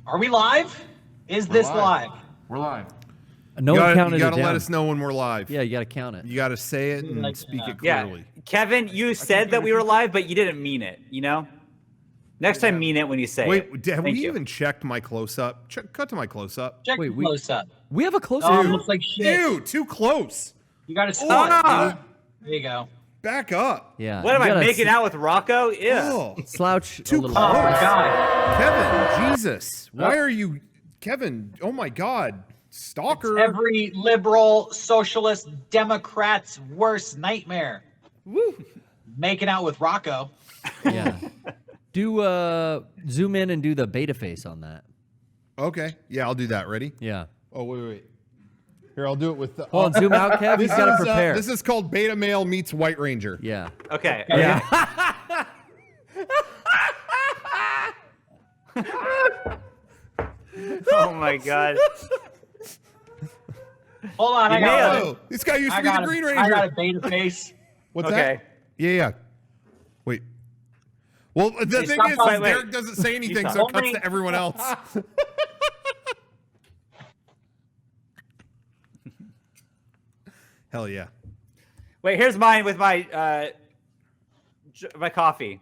Are we live? Is this live? We're live. No one counted it down. You gotta let us know when we're live. Yeah, you gotta count it. You gotta say it and speak it clearly. Yeah. Kevin, you said that we were live, but you didn't mean it, you know? Next time, mean it when you say it. Wait, have we even checked my close-up? Cut to my close-up. Check the close-up. We have a close-up. Oh, it looks like shit. Ew, too close. You gotta stop. There you go. Back up. Yeah. What am I making out with Rocco? Yeah. Oh, Slouch too a little close. Oh my god. Kevin, Jesus. Why are you... Kevin, oh my God. Stalker. It's every liberal, socialist, Democrat's worst nightmare. Woo. Making out with Rocco. Yeah. Do zoom in and do the beta face on that. Okay. Yeah, I'll do that. Ready? Yeah. Oh, wait. Here, I'll do it with... Hold on, zoom out, Kev. He's got to prepare. This is called Beta Male Meets White Ranger. Yeah. Okay. Yeah. Oh my god. Hold on, I got Oh, this guy used to be the Green Ranger. I got a beta face. What's Okay. that? Yeah. Wait. Well, the thing is, Derrick doesn't say anything, so it cuts to everyone else. Hell yeah. Wait, here's mine with my my coffee.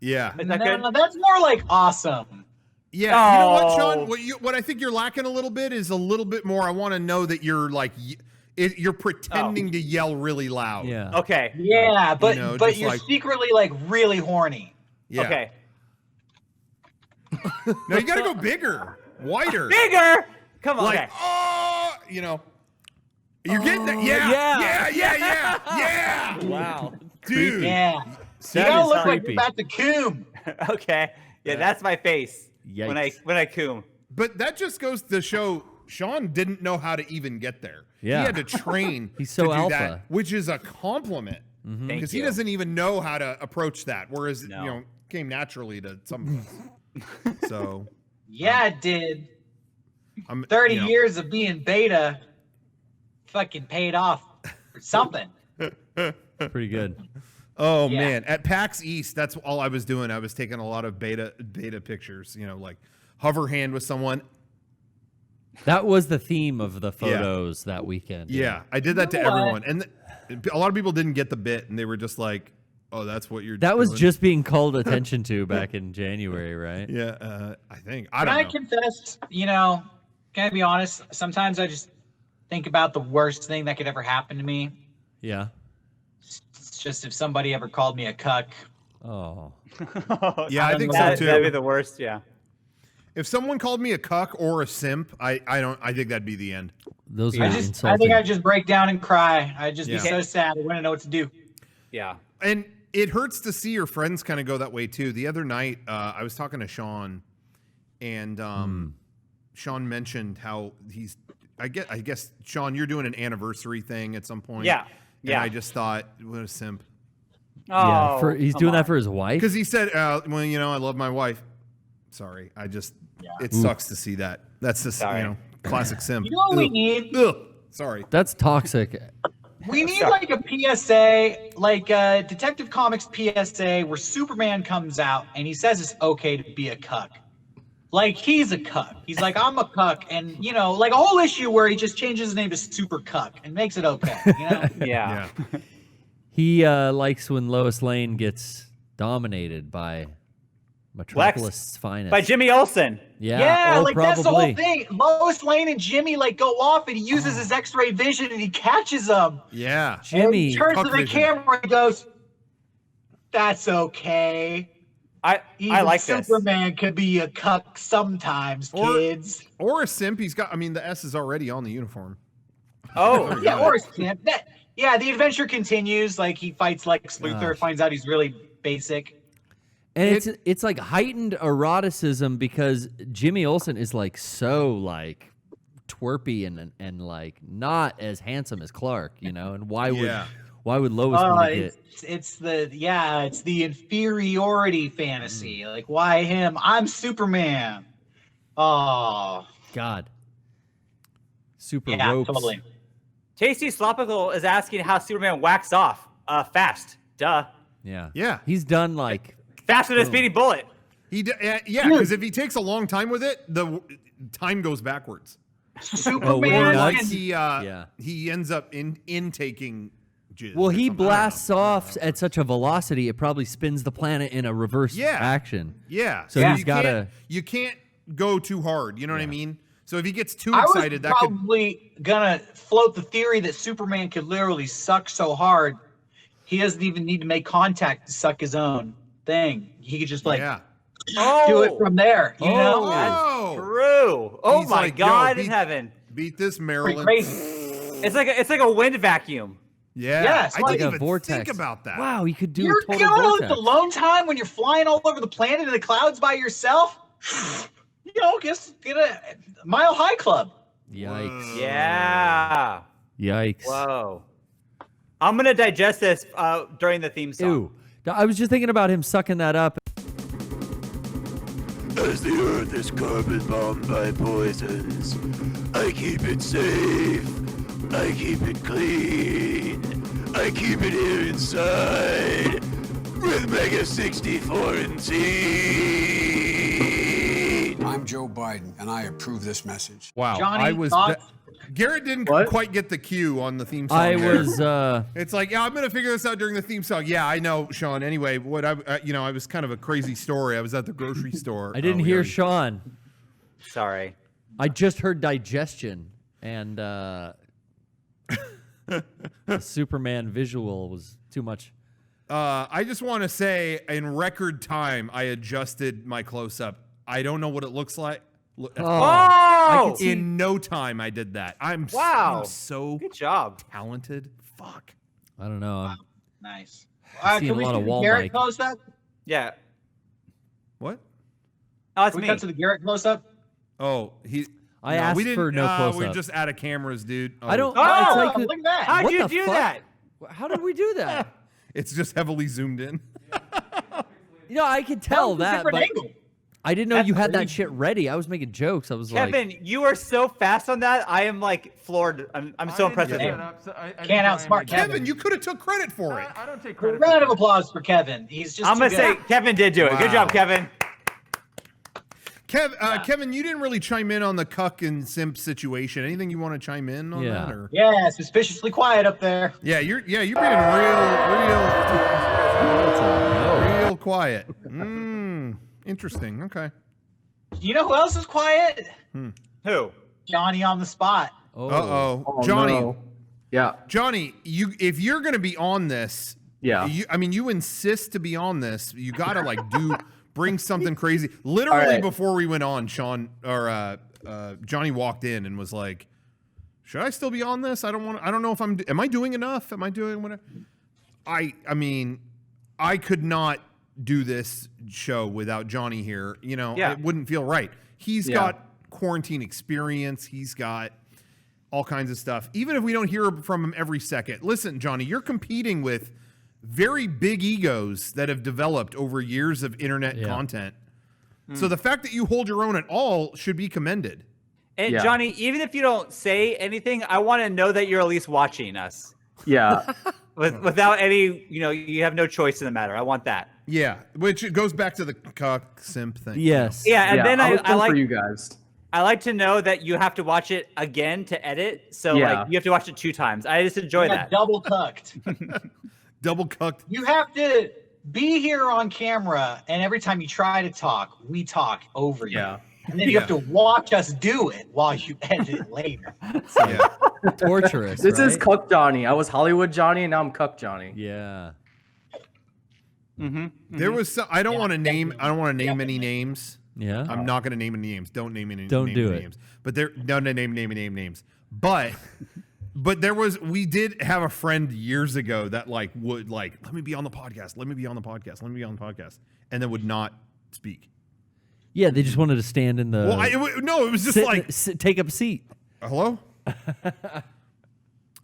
Yeah. Is that good? No, that's more like awesome. Yeah. You know what, Oh. Sean? What I think you're lacking a little bit is a little bit more. I want to know that you're like, you're pretending to yell really loud. Yeah. Okay. Yeah, but You know, but just you're like- secretly like really horny. Yeah. Okay. No, you got to go bigger, wider. Bigger. Come on. Like, Okay. oh, you know. You're getting that? Yeah. Wow. Dude. Yeah. You That gotta is look like creepy. you're about to coom. Okay. Yeah, that's my face when Yikes. I coom. But that just goes to show Shawn didn't know how to even get there. Yeah. He had to train He's so to do alpha. that, which is a compliment. Thank Because he you. doesn't even know how to approach that, whereas No. you know came naturally to some of us. So Yeah, it did. 30 you know, years of being beta fucking paid off for something. Pretty good. Oh Yeah. man, at PAX East, that's all I was doing. I was taking a lot of beta pictures. You know, like hover hand with someone. That was the theme of the photos that weekend. Yeah, I did that to You know what? everyone, and a lot of people didn't get the bit, and they were just like, "Oh, that's what you're." That was doing? just being called attention to back in January, right? Yeah, I think Can I confess, can I be honest? Sometimes I just think about the worst thing that could ever happen to me. Yeah. It's just if somebody ever called me a cuck. Oh. Yeah, I think so That'd too. be the worst. Yeah. If someone called me a cuck or a simp, I think that'd be the end. Those are I insulting. think I'd just break down and cry. I'd just be Yeah. so sad. I wouldn't know what to do. Yeah. And it hurts to see your friends kind of go that way too. The other night, I was talking to Shawn, and Shawn mentioned how he's. I guess Shawn, you're doing an anniversary thing at some point. Yeah. And Yeah. I just thought, what a simp. Yeah, Oh, he's come doing on. that for his wife. Because he said, well, I love my wife. Sorry, it sucks to see that. That's just Sorry. classic simp. You know what we need? Ugh. Sorry. That's toxic. We need like a PSA, like a Detective Comics PSA where Superman comes out and he says it's okay to be a cuck. Like he's a cuck. He's like, I'm a cuck. And, like a whole issue where he just changes his name to Super Cuck and makes it okay. Yeah. Yeah. He likes when Lois Lane gets dominated by Metropolis' finest. By Jimmy Olsen. Yeah, like probably. that's the whole thing. Lois Lane and Jimmy like go off and he uses his X-ray vision and he catches them. Yeah. Jimmy. And he turns to Cuck the vision. camera and goes, that's okay. I like this. Superman could be a cuck sometimes, kids. Or a simp. He's got. I mean, the S is already on the uniform. Oh. Yeah, or a simp. The adventure continues. Like he fights Lex Luthor, Gosh. finds out he's really basic. And it's like heightened eroticism because Jimmy Olsen is like so like twerpy and like not as handsome as Clark, and why would Lois want to get It's the inferiority fantasy. Like why him? I'm Superman. Oh, God. Super yeah, ropes. totally. Tasty Slopical is asking how Superman whacks off. Fast. Duh. Yeah. Yeah. He's done like Faster than a speeding bullet. Yeah, because if he takes a long time with it, the time goes backwards. Superman. Like he ends up intaking jizz. Well, he blasts off at such a velocity, it probably spins the planet in a reverse action. Yeah. So he's got to. You can't go too hard. You know what I mean? So if he gets too I excited, was probably gonna float the theory that Superman could literally suck so hard, he doesn't even need to make contact to suck his own thing. He could just do it from there. You know? That's true. Oh He's my like, God in heaven. Beat this, Pretty Maryland. crazy. It's like a wind vacuum. Yeah. Yes, I Like didn't a even vortex. think about that. Wow, you could do You're a total going vortex. with the alone time when you're flying all over the planet in the clouds by yourself. You know, get a Mile High Club. Yikes. Yeah. Yikes. Whoa. I'm gonna digest this during the theme song. Ew. I was just thinking about him sucking that up. As the earth is carbon bombed by poisons, I keep it safe. I keep it clean. I keep it here inside with Mega64 and Teen. I'm Joe Biden, and I approve this message. Wow. Johnny, Garrett didn't quite get the cue on the theme song. I there. was. It's like, I'm gonna figure this out during the theme song. Yeah, I know, Shawn. Anyway, what I was kind of a crazy story. I was at the grocery store. I didn't hear Shawn. Sorry. I just heard digestion, and the Superman visual was too much. I just want to say, in record time, I adjusted my close-up. I don't know what it looks like. In no time, I did that. I'm so good job. talented. Fuck. I don't know. Nice. seeing Can we a lot see of the wall Garrett mic. close up? Yeah. What? Oh, it's Can we me. cut to the Garrett close up? Oh, I asked we didn't, for no close-up. We're just out of cameras, dude. I don't. Oh, it's like look at that. How'd what you the do fuck? that? How did we do that? It's just heavily zoomed in. You know, I could tell was a that, different but angle. I didn't know That's you had that crazy. shit ready. I was making jokes. I was Kevin, you are so fast on that. I am like floored. I'm so impressed with you. Can't outsmart Kevin. Kevin, you could have took credit for it. I don't take A credit. round of applause for Kevin. He's just. I'm too gonna say good. Kevin did do it. Good Wow. job, Kevin. Kevin, you didn't really chime in on the cuck and simp situation. Anything you want to chime in on Yeah. that? Or? Yeah, suspiciously quiet up there. Yeah, you're being real quiet. Interesting. Okay. You know who else is quiet? Who? Johnny on the spot. Uh-oh. Johnny. No. Yeah. Johnny, if you're going to be on this, Yeah. you insist to be on this. You got to bring something crazy. Literally right. before we went on, Shawn or Johnny walked in and was like, "Should I still be on this? I don't know if am I doing enough? Am I doing whatever?" I mean, I could not do this show without Johnny here. You know, Yeah. it wouldn't feel right. He's got quarantine experience. He's got all kinds of stuff. Even if we don't hear from him every second. Listen, Johnny, you're competing with very big egos that have developed over years of internet content. So the fact that you hold your own at all should be commended. And Yeah. Johnny, even if you don't say anything, I want to know that you're at least watching us. Yeah. Without any, you have no choice in the matter. I want that. Yeah, which goes back to the cuck simp thing. Yes. Yeah, and then was I like for you guys. I like to know that you have to watch it again to edit. So Yeah. you have to watch it 2 times. I just enjoy Yeah, that. double cucked. Double cucked. You have to be here on camera, and every time you try to talk, we talk over you. Yeah. And then you have to watch us do it while you edit it later. Yeah. Torturous. This is right? Cuck Johnny. I was Hollywood Johnny, and now I'm Cuck Johnny. Yeah. There was some, I don't want to name any names. Yeah. I'm not going to name any names. Don't name any Don't name do any it. names. But there no name names. But we did have a friend years ago that would let me be on the podcast. Let me be on the podcast. Let me be on the podcast. And then would not speak. Yeah, they just wanted to stand in the. Well, it was just take up a seat. hello?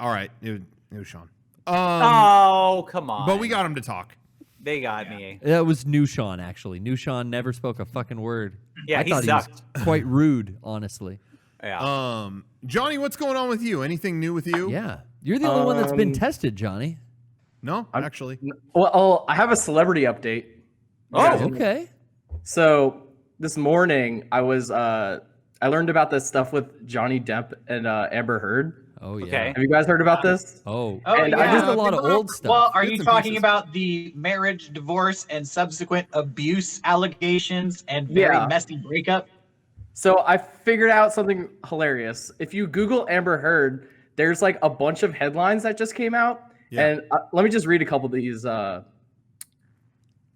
All right. It was Shawn. Oh, come on. But we got him to talk. They got me. That was New Shawn, actually. New Shawn never spoke a fucking word. Yeah, I he thought sucked. he was quite rude, honestly. Yeah. Johnny, what's going on with you? Anything new with you? Yeah. You're the only one that's been tested, Johnny. No, actually. Well, I have a celebrity update. Oh, Okay. So this morning I learned about this stuff with Johnny Depp and Amber Heard. Oh yeah. Okay. Have you guys heard about this? Oh. Oh, And yeah. I just a lot of old stuff. Well, are Bits you and talking pieces. about the marriage, divorce, and subsequent abuse allegations and very Yeah. messy breakup? So I figured out something hilarious. If you Google Amber Heard, there's like a bunch of headlines that just came out. Yeah. And let me just read a couple of these. Hold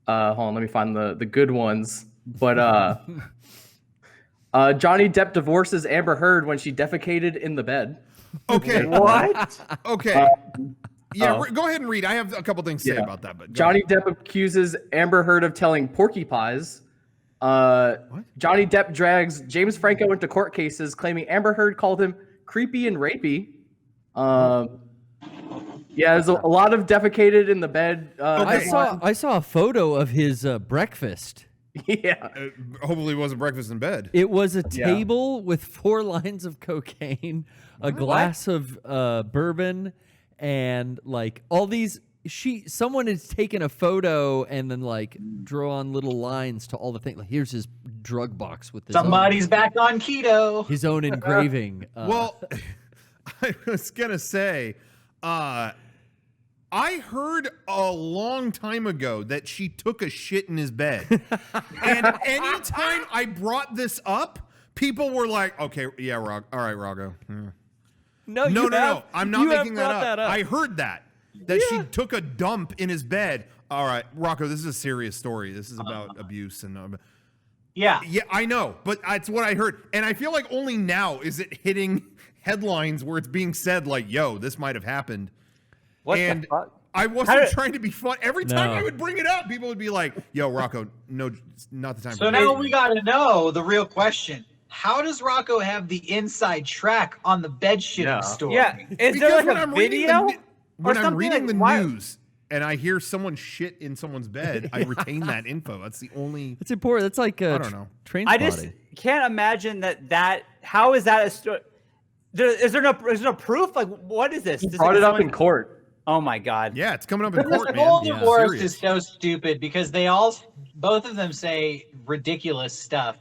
on, let me find the good ones. But Johnny Depp divorces Amber Heard when she defecated in the bed. Okay. what? Okay. Yeah, oh. go ahead and read. I have a couple things to say Yeah. about that. But go Johnny ahead. Depp accuses Amber Heard of telling porky pies. Johnny Depp drags James Franco into court cases, claiming Amber Heard called him creepy and rapey. Yeah, there's a lot of defecated in the bed. Okay. I saw a photo of his breakfast. Yeah. Hopefully, it wasn't breakfast in bed. It was a table with 4 lines of cocaine, a glass of bourbon, and like all these. Someone has taken a photo and then like drawn little lines to all the things. Like, here's his drug box with Somebody's back on keto. his own engraving. Well, I was gonna say, I heard a long time ago that she took a shit in his bed, and anytime I brought this up, people were like, "Okay, yeah, all right, Rago." Yeah. No, I'm not making that up. I heard that she took a dump in his bed. All right, Rocco, this is a serious story. This is about abuse and Yeah. yeah, I know, but that's what I heard, and I feel like only now is it hitting headlines where it's being said like, "Yo, this might have happened." What And the fuck? I wasn't trying to be fun. Every time I would bring it up, people would be like, "Yo, Rocco, no, it's not the time." So for now that." we got to know the real question. How does Rocco have the inside track on the bed shitting story? Yeah. Is Because there like when a I'm reading video? when I'm something reading like, the why- news and I hear someone shit in someone's bed, I retain that info. That's the only. It's important. That's like I don't know. train I spotting. just can't imagine that. How is that a story? Is there no proof? Like, what is this? He Does, brought like, it up someone- in court. Oh my god. Yeah, it's coming up in This court, whole man. divorce Serious. is so stupid because both of them say ridiculous stuff.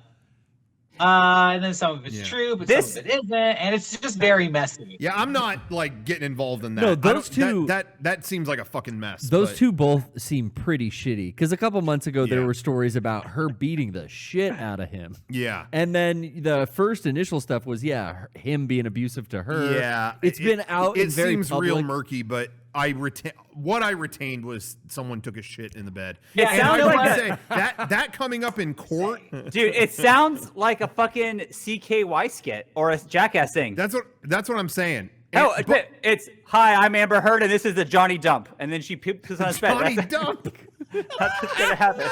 And then some of it's true, but some of it isn't, and it's just very messy. Yeah, I'm not like getting involved in that. No, I those don't- two- that seems like a fucking mess. Those but- two both seem pretty shitty. Because a couple months ago, there Yeah. were stories about her beating the shit out of him. Yeah. And then the first initial stuff was, him being abusive to her. Yeah, It's been out It and very seems real public. murky, but what I retained was someone took a shit in the bed. It And sounded I would like say that coming up in court. Dude, it sounds like a fucking CKY skit or a Jackass thing. That's what I'm saying. No, And- but it's hi, I'm Amber Heard, and this is the Johnny Dump, and then she poops on his bed. Johnny That's, Dump. that's what's gonna happen.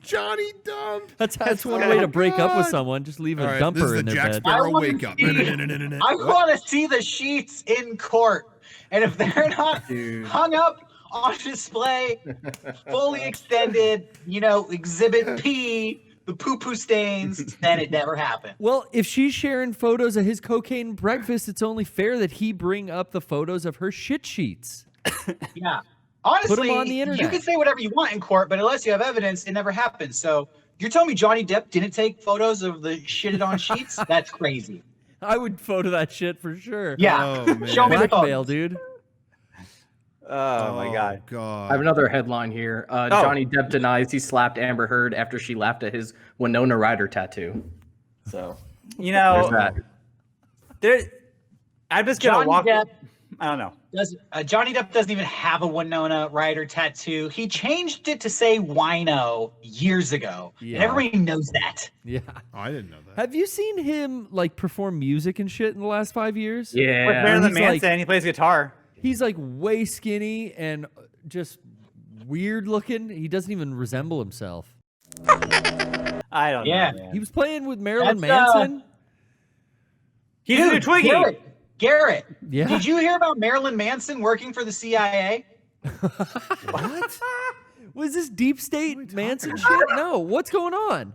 Johnny Dump. That's one Oh way my to break up with God. someone. Just leave a All right, dumper this is in the their Jack bed. Sparrow I wanna wake up. see- I want to see the sheets in court, and if they're not hung up on display, fully extended, Exhibit P, the poo-poo stains, then it never happened. Well, if she's sharing photos of his cocaine breakfast, it's only fair that he bring up the photos of her shit sheets. Yeah. Honestly, on the you internet. can say whatever you want in court, but unless you have evidence, it never happened. So you're telling me Johnny Depp didn't take photos of the shitted on sheets? That's crazy. I would photo that shit for sure. Yeah. Oh, man. Show me the Blackmail, photos. dude. Oh my god. I have another headline here. Johnny Depp denies he slapped Amber Heard after she laughed at his Winona Ryder tattoo. So there's that. I'm just gonna Johnny walk. Depp I don't know. Johnny Depp doesn't even have a Winona Ryder tattoo. He changed it to say wino years ago. Yeah. And everybody knows that. Yeah. I didn't know that. Have you seen him like perform music and shit in the last 5 years? Yeah. With Marilyn he's like- Manson, he plays guitar. He's like way skinny and just weird looking. He doesn't even resemble himself. I don't Yeah. know. Man. He was playing with Marilyn That's, Manson. He's a Dude, Twiggy. Garrett, Yeah. did you hear about Marilyn Manson working for the CIA? What? Was this deep state Manson shit? No. What's going on?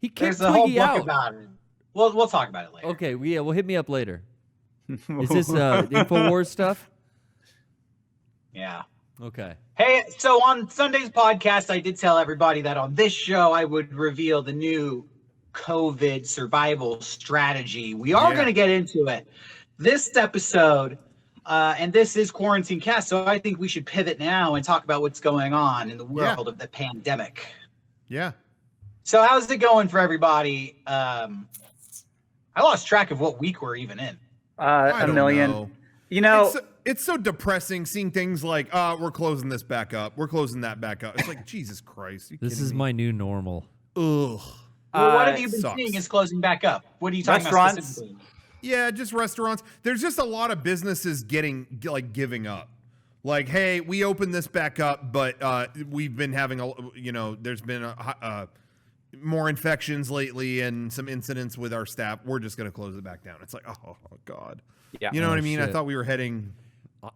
He kicked There's a whole Twiggy book out. about it. We'll talk about it later. Okay, well, hit me up later. Is this InfoWars stuff? Yeah. Okay. Hey, so on Sunday's podcast, I did tell everybody that on this show, I would reveal the new COVID survival strategy. We are going to get into it this episode, and this is Quarantine Cast, so I think we should pivot now and talk about what's going on in the world of the pandemic. Yeah. So how's it going for everybody? I lost track of what week we're even in. A million. Know. You know, it's so depressing seeing things like, we're closing this back up. We're closing that back up. It's like, Jesus Christ. This is my new normal. Ugh. Well, what have you been sucks. seeing is closing back up? What are you talking about Restaurants? specifically? Yeah, just restaurants. There's just a lot of businesses giving up. Like, hey, we opened this back up, but we've been having there's been more infections lately and some incidents with our staff. We're just going to close it back down. It's like, oh God. Yeah. You know what I mean? Shit. I thought we were heading,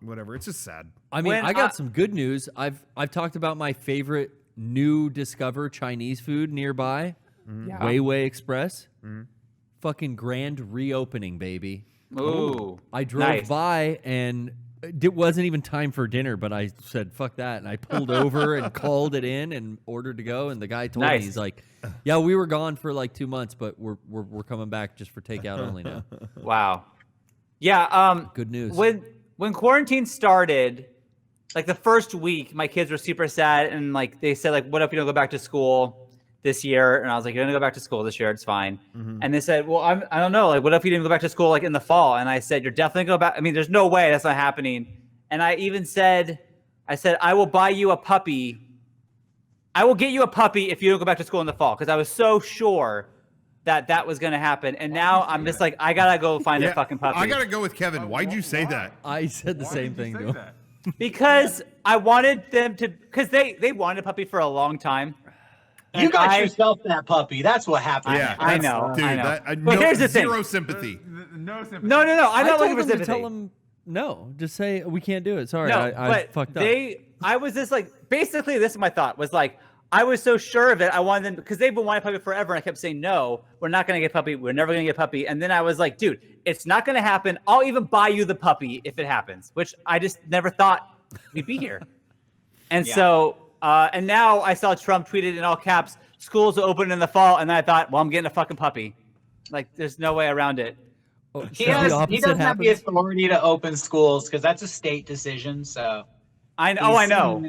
whatever. It's just sad. I mean, When I got some good news. I've talked about my favorite new discover Chinese food nearby, Yeah. Weiwei Express. Fucking grand reopening, baby. Ooh. I drove Nice. by and it wasn't even time for dinner, but I said, fuck that. And I pulled over and called it in and ordered to go. And the guy told me, Nice. he's like, yeah, we were gone for like 2 months, but we're coming back just for takeout only now. Wow. Yeah. Good news. When quarantine started, like the first week, my kids were super sad, and like they said, like, what if you don't go back to school this year? And I was like, you're gonna go back to school this year, it's fine. And they said, well, I don't know, like, what if you didn't go back to school like in the fall? And I said, you're definitely going back. I mean, there's no way that's not happening. And I even said, I will buy you a puppy. I will get you a puppy if you don't go back to school in the fall, because I was so sure that was going to happen. And now I'm just like, I got to go find a fucking puppy. I got to go with Kevin. Why'd you say that? I said the same thing to him. Because I wanted them to, because they wanted a puppy for a long time. You And got yourself that puppy. That's what happened. Yeah, I that's- know, dude. I know. That, But here's the zero thing. sympathy. No sympathy. No. I'm I not told looking for them to sympathy. tell him no. Just say we can't do it. Sorry, No, I but fucked up. I was just like, basically, this is my thought, was like, I was so sure of it. I wanted them, because they've been wanting a puppy forever, and I kept saying, no, we're not going to get a puppy. We're never going to get a puppy. And then I was like, dude, it's not going to happen. I'll even buy you the puppy if it happens, which I just never thought we'd be here. And so, and now I saw Trump tweeted in all caps, schools will open in the fall. And then I thought, well, I'm getting a fucking puppy. Like, there's no way around it. Oh, He so the doesn't opposite have the happens? authority to open schools because that's a state decision. So I know.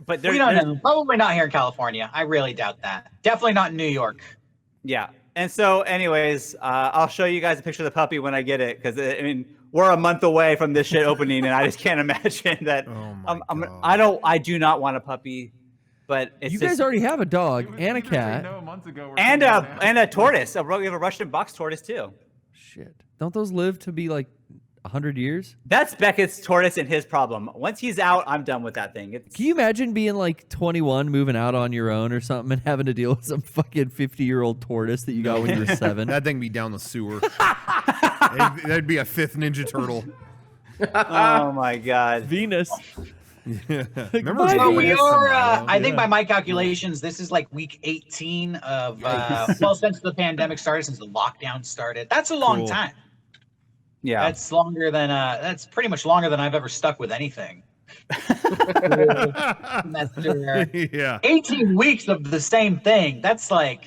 But we don't know. Probably not here in California. I really doubt that. Definitely not in New York. Yeah. And so, anyways, I'll show you guys a picture of the puppy when I get it, because I mean, we're a month away from this shit opening, and I just can't imagine that. Oh my God. I do not want a puppy, but it's You just, guys already have a dog and a cat. No, months ago we're and coming down. a tortoise. We have a Russian box tortoise too. Shit. Don't those live to be like 100 years? That's Beckett's tortoise and his problem. Once he's out, I'm done with that thing. Can you imagine being like 21, moving out on your own or something, and having to deal with some fucking 50-year-old tortoise that you got when you were 7? That thing be down the sewer. That'd be a 5th Ninja Turtle. Oh my God. Venus. Remember? my So we Venus are, tomorrow. I think by my calculations, this is like week 18 of, well, since the pandemic started, since the lockdown started. That's a long Cool. time. Yeah. That's longer than, that's pretty much longer than I've ever stuck with anything. Semester. Yeah. 18 weeks of the same thing. That's like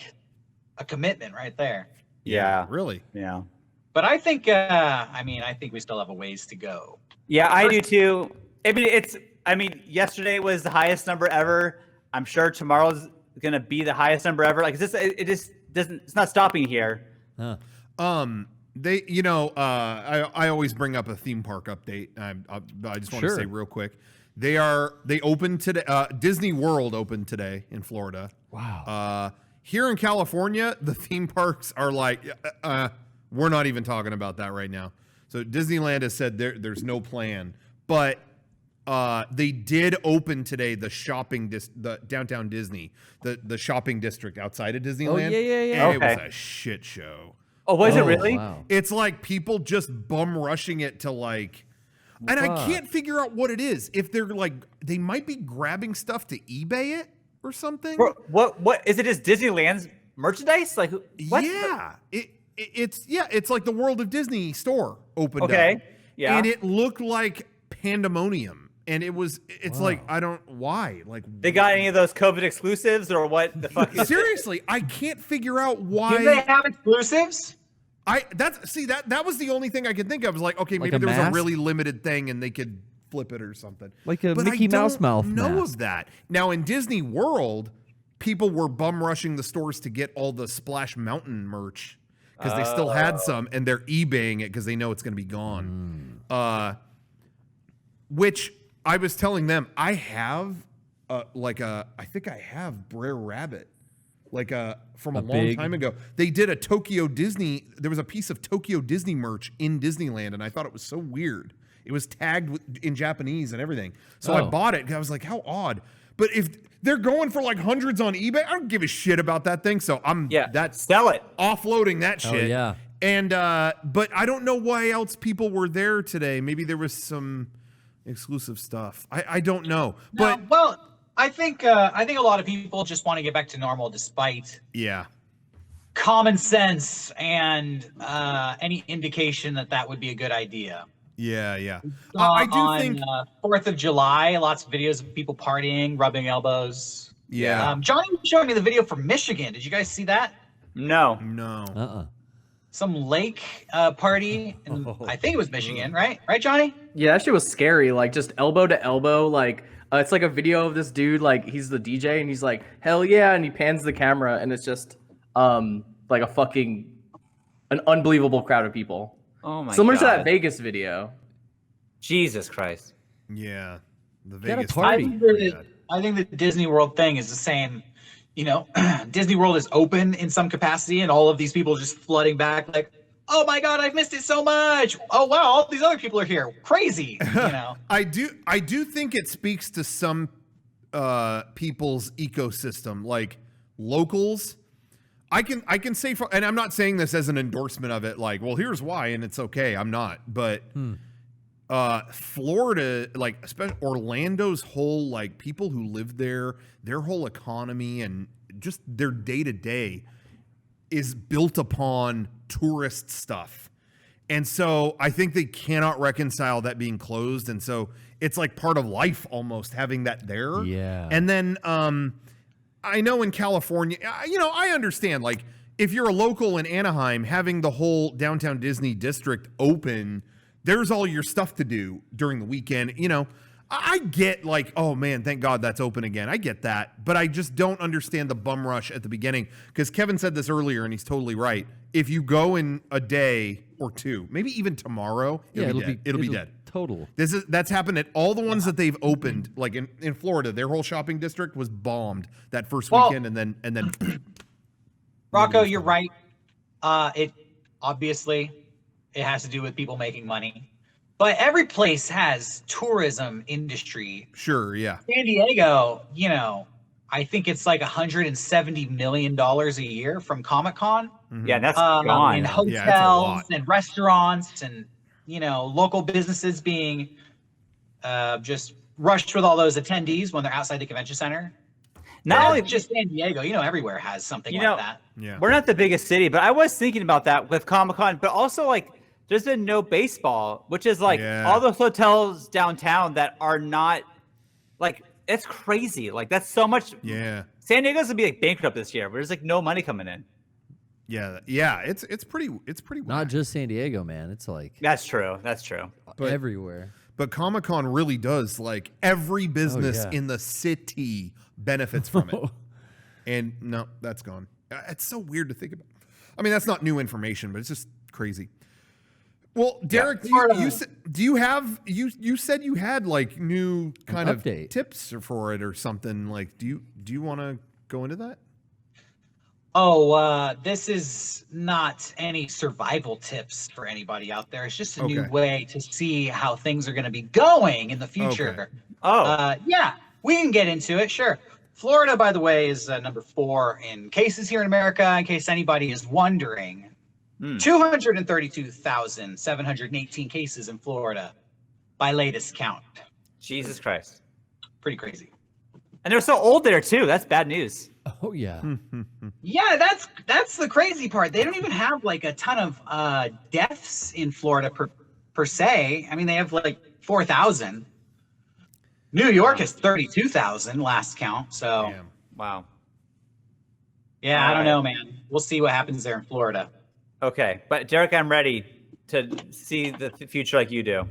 a commitment right there. Yeah. Really? Yeah. But I think, I think we still have a ways to go. Yeah, I do too. I mean, yesterday was the highest number ever. I'm sure tomorrow's gonna be the highest number ever. Like, it just doesn't. It's not stopping here. Huh. They, I always bring up a theme park update. I just want to Sure. say real quick, they opened today. Disney World opened today in Florida. Wow. Here in California, the theme parks are like, we're not even talking about that right now. So Disneyland has said there's no plan, but they did open today the downtown Disney, the shopping district outside of Disneyland. yeah. And Okay. it was a shit show. Oh, was it Oh, really? Wow. It's like people just bum rushing it to like, and I Fuck. can't figure out what it is. If they're like, they might be grabbing stuff to eBay it or something. What is it? Just Disneyland's merchandise? Like, what? Yeah, it's like the World of Disney store opened up. Okay. Yeah. and it looked like pandemonium. And it's like, I don't, why? Like, They got any of those COVID exclusives or what the fuck? seriously, I can't figure out why. Do they have exclusives? That was the only thing I could think of. Was like, okay, Like maybe a there was a mask? really limited thing and they could flip it or something. Like a But Mickey I Mouse don't mouth know mask. of that. Now in Disney World, people were bum rushing the stores to get all the Splash Mountain merch because they still had some, and they're eBaying it because they know it's going to be gone. Which I was telling them, I have I think I have Brer Rabbit, from a long time ago. They did a Tokyo Disney. There was a piece of Tokyo Disney merch in Disneyland, and I thought it was so weird. It was tagged in Japanese and everything. So I bought it. I was like, how odd. But if they're going for like hundreds on eBay, I don't give a shit about that thing. So sell it. Offloading that shit. Oh, yeah. And but I don't know why else people were there today. Maybe there was some exclusive stuff. I don't know. But well, I think a lot of people just want to get back to normal despite common sense and any indication that would be a good idea. Yeah. I do think 4th of July, lots of videos of people partying, rubbing elbows. Yeah. Johnny was showing me the video from Michigan. Did you guys see that? No. Some lake party, I think it was Michigan, right? Right, Johnny? Yeah, that shit was scary. Like just elbow to elbow. Like it's like a video of this dude. Like he's the DJ and he's like, hell yeah, and he pans the camera and it's just like an unbelievable crowd of people. Oh my god. Similar to that Vegas video. Jesus Christ. Yeah. The Get a Vegas party. I think the Disney World thing is the same. You know, Disney World is open in some capacity, and all of these people just flooding back, like, "Oh my God, I've missed it so much! Oh wow, all these other people are here, crazy!" You know. I do think it speaks to some people's ecosystem, like locals. I can say, and I'm not saying this as an endorsement of it, like, well, here's why, and it's okay. I'm not, but Florida, like, especially Orlando's whole, like, people who live there, their whole economy and just their day to day is built upon tourist stuff. And so I think they cannot reconcile that being closed. And so it's like part of life almost having that there. Yeah. And then, I know in California, I understand, like, if you're a local in Anaheim, having the whole downtown Disney district open, there's all your stuff to do during the weekend. You know, I get like, oh man, thank God that's open again. I get that. But I just don't understand the bum rush at the beginning. Because Kevin said this earlier, and he's totally right. If you go in a day or two, maybe even tomorrow, it'll be dead. Total. That's happened at all the ones that they've opened, like in Florida. Their whole shopping district was bombed that first weekend, and then. Rocco, you're right. It obviously it has to do with people making money, but every place has tourism industry. Sure, yeah. San Diego, I think it's like $170 million a year from Comic-Con. Yeah, that's gone. In hotels and restaurants and local businesses being just rushed with all those attendees when they're outside the convention center. Not only just San Diego, everywhere has something like that. Yeah. We're not the biggest city, but I was thinking about that with Comic-Con, but also like there's been no baseball, which is like all those hotels downtown that are not like, it's crazy. Like that's so much. Yeah. San Diego's gonna be like bankrupt this year, but there's like no money coming in. Yeah. It's pretty Not whack. just San Diego, man. It's like That's true. everywhere. But Comic-Con really does, like, every business in the city benefits from it. And no, that's gone. It's so weird to think about. I mean, that's not new information, but it's just crazy. Well, Derrick, you said you had like new kind of tips for it or something. Like, do you want to go into that? Oh, this is not any survival tips for anybody out there. It's just a new way to see how things are going to be going in the future. Okay. Yeah, we can get into it. Sure. Florida, by the way, is number 4 in cases here in America, in case anybody is wondering. 232,718 cases in Florida by latest count. Jesus Christ. Pretty crazy. And they're so old there too. That's bad news. Oh yeah. Yeah, that's the crazy part. They don't even have like a ton of deaths in Florida per se. I mean, they have like 4,000. New York is 32,000 last count. So Damn. Wow. yeah, All I don't right. know, man. We'll see what happens there in Florida. Okay, but Derrick, I'm ready to see the future like you do.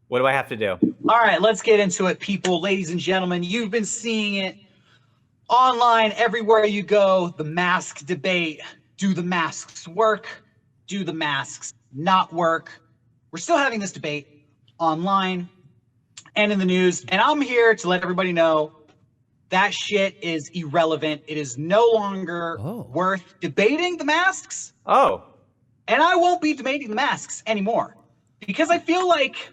What do I have to do? All right, let's get into it, people. Ladies and gentlemen, you've been seeing it online everywhere you go. The mask debate. Do the masks work? Do the masks not work? We're still having this debate online and in the news. And I'm here to let everybody know that shit is irrelevant. It is no longer worth debating the masks. Oh. And I won't be debating the masks anymore because I feel like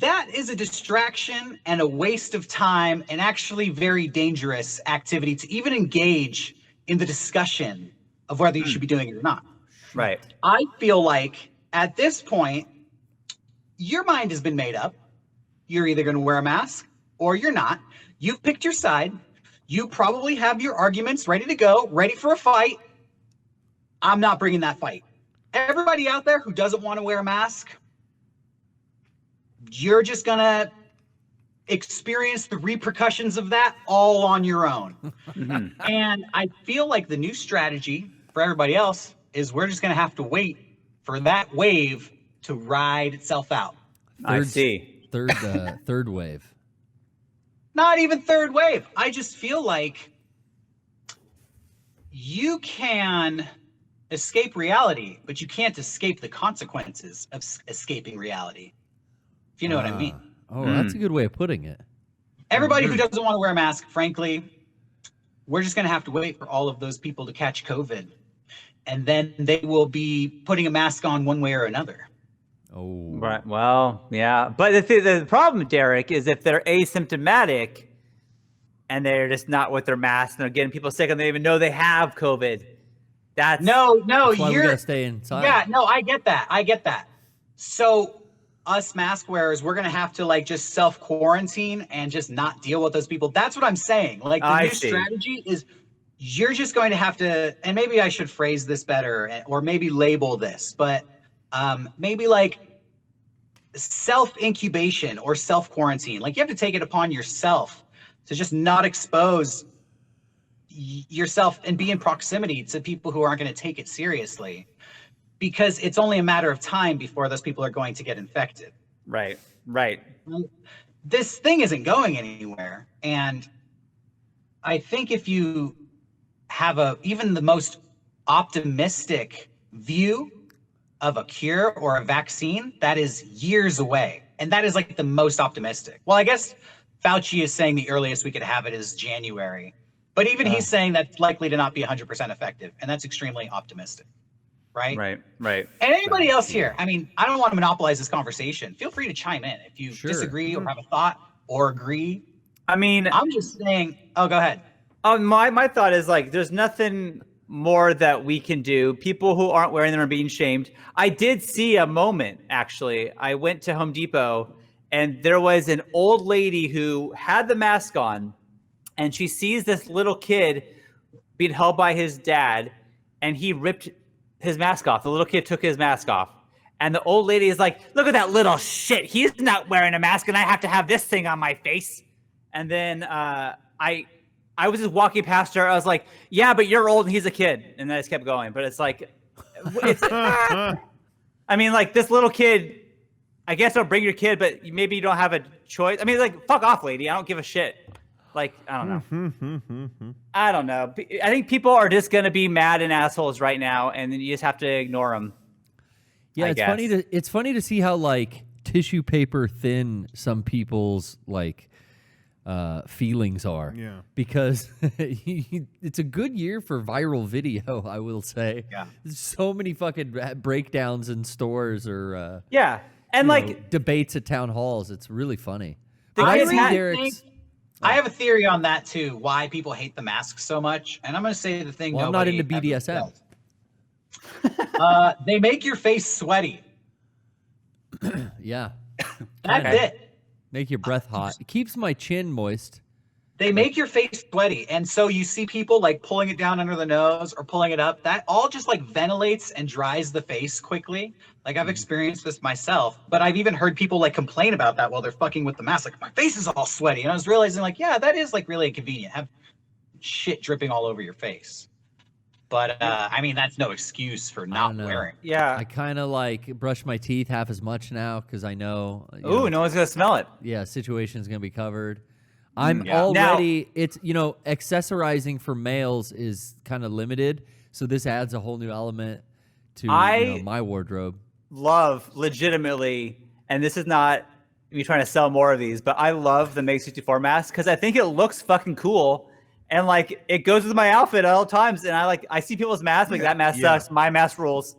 that is a distraction and a waste of time and actually very dangerous activity to even engage in the discussion of whether you should be doing it or not. Right. I feel like at this point, your mind has been made up. You're either going to wear a mask or you're not. You've picked your side. You probably have your arguments ready to go, ready for a fight. I'm not bringing that fight. Everybody out there who doesn't want to wear a mask, you're just going to experience the repercussions of that all on your own. And I feel like the new strategy for everybody else is we're just going to have to wait for that wave to ride itself out. I see. Third wave. Not even third wave. I just feel like you can escape reality, but you can't escape the consequences of escaping reality. If you know what I mean. Oh, that's a good way of putting it. Everybody who doesn't want to wear a mask, frankly, we're just going to have to wait for all of those people to catch COVID. And then they will be putting a mask on one way or another. Oh. Right. Well, yeah. But the problem, Derrick, is if they're asymptomatic and they're just not with their mask and they're getting people sick and they don't even know they have COVID. That's no, That's why we you're gotta stay inside. Yeah, no, I get that. So us mask wearers, we're gonna have to like just self-quarantine and just not deal with those people. That's what I'm saying. Like the new strategy is you're just going to have to, and maybe I should phrase this better or maybe label this, but maybe like self-incubation or self-quarantine. Like you have to take it upon yourself to just not expose yourself and be in proximity to people who aren't going to take it seriously, because it's only a matter of time before those people are going to get infected. Right. This thing isn't going anywhere. And I think if you have even the most optimistic view of a cure or a vaccine, that is years away. And that is like the most optimistic. Well, I guess Fauci is saying the earliest we could have it is January. But even he's saying that's likely to not be 100% effective. And that's extremely optimistic. Right. And anybody else here, I mean, I don't want to monopolize this conversation. Feel free to chime in if you disagree or have a thought or agree. I mean, I'm just saying, go ahead. My thought is like, there's nothing more that we can do. People who aren't wearing them are being shamed. I did see a moment, actually. I went to Home Depot and there was an old lady who had the mask on and she sees this little kid being held by his dad and he ripped his mask off. The little kid took his mask off. And the old lady is like, look at that little shit. He's not wearing a mask and I have to have this thing on my face. And then I was just walking past her. I was like, yeah, but you're old and he's a kid. And then I just kept going. But it's like, I mean, like this little kid, I guess I'll bring your kid, but maybe you don't have a choice. I mean, like, fuck off, lady. I don't give a shit. Like, I don't know. I don't know. I think people are just going to be mad and assholes right now. And then you just have to ignore them. Yeah, it's funny to see how like tissue paper thin some people's like feelings are. Yeah. Because it's a good year for viral video, I will say. Yeah. There's so many fucking breakdowns in stores or and like debates at town halls. It's really funny. I have a theory on that too, why people hate the mask so much. And I'm going to say the thing. Well, I'm not into BDSM. They make your face sweaty. Yeah. That's it. Make your breath hot. It keeps my chin moist. They make your face sweaty. And so you see people like pulling it down under the nose or pulling it up. That all just like ventilates and dries the face quickly. Like I've experienced this myself, but I've even heard people like complain about that while they're fucking with the mask. Like my face is all sweaty. And I was realizing like, yeah, that is like really inconvenient. Have shit dripping all over your face. But I mean, that's no excuse for not wearing. Yeah. I kind of like brush my teeth half as much now because I know. Ooh, no one's gonna smell it. Yeah, situation's gonna be covered. I'm Yeah. already. It's accessorizing for males is kind of limited, so this adds a whole new element to my wardrobe. Love legitimately, and this is not me trying to sell more of these, but I love the Mega64 mask because I think it looks fucking cool. And like it goes with my outfit at all times, and I see people's masks like that mask sucks. My mask rules.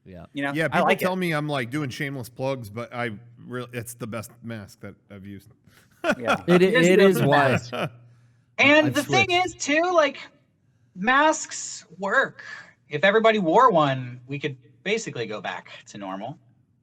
Yeah, You know, Yeah, I people like tell it. me I'm like doing shameless plugs, but it's the best mask that I've used. Yeah. it is the why. best. And I've the thing switched. is too, like masks work. If everybody wore one, we could basically go back to normal.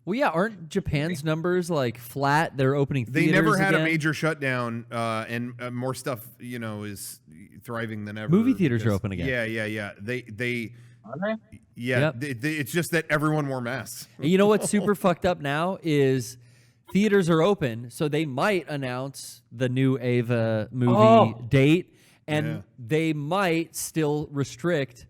Well, yeah, aren't Japan's numbers like flat? They're opening They theaters never had again. a major shutdown, and more stuff, is thriving than ever. Movie theaters are because- open again. Yeah. They Are they? yeah. Yep. It's just that everyone wore masks. And you know what's super fucked up now is theaters are open, so they might announce the new Ava movie date, and Yeah. they might still restrict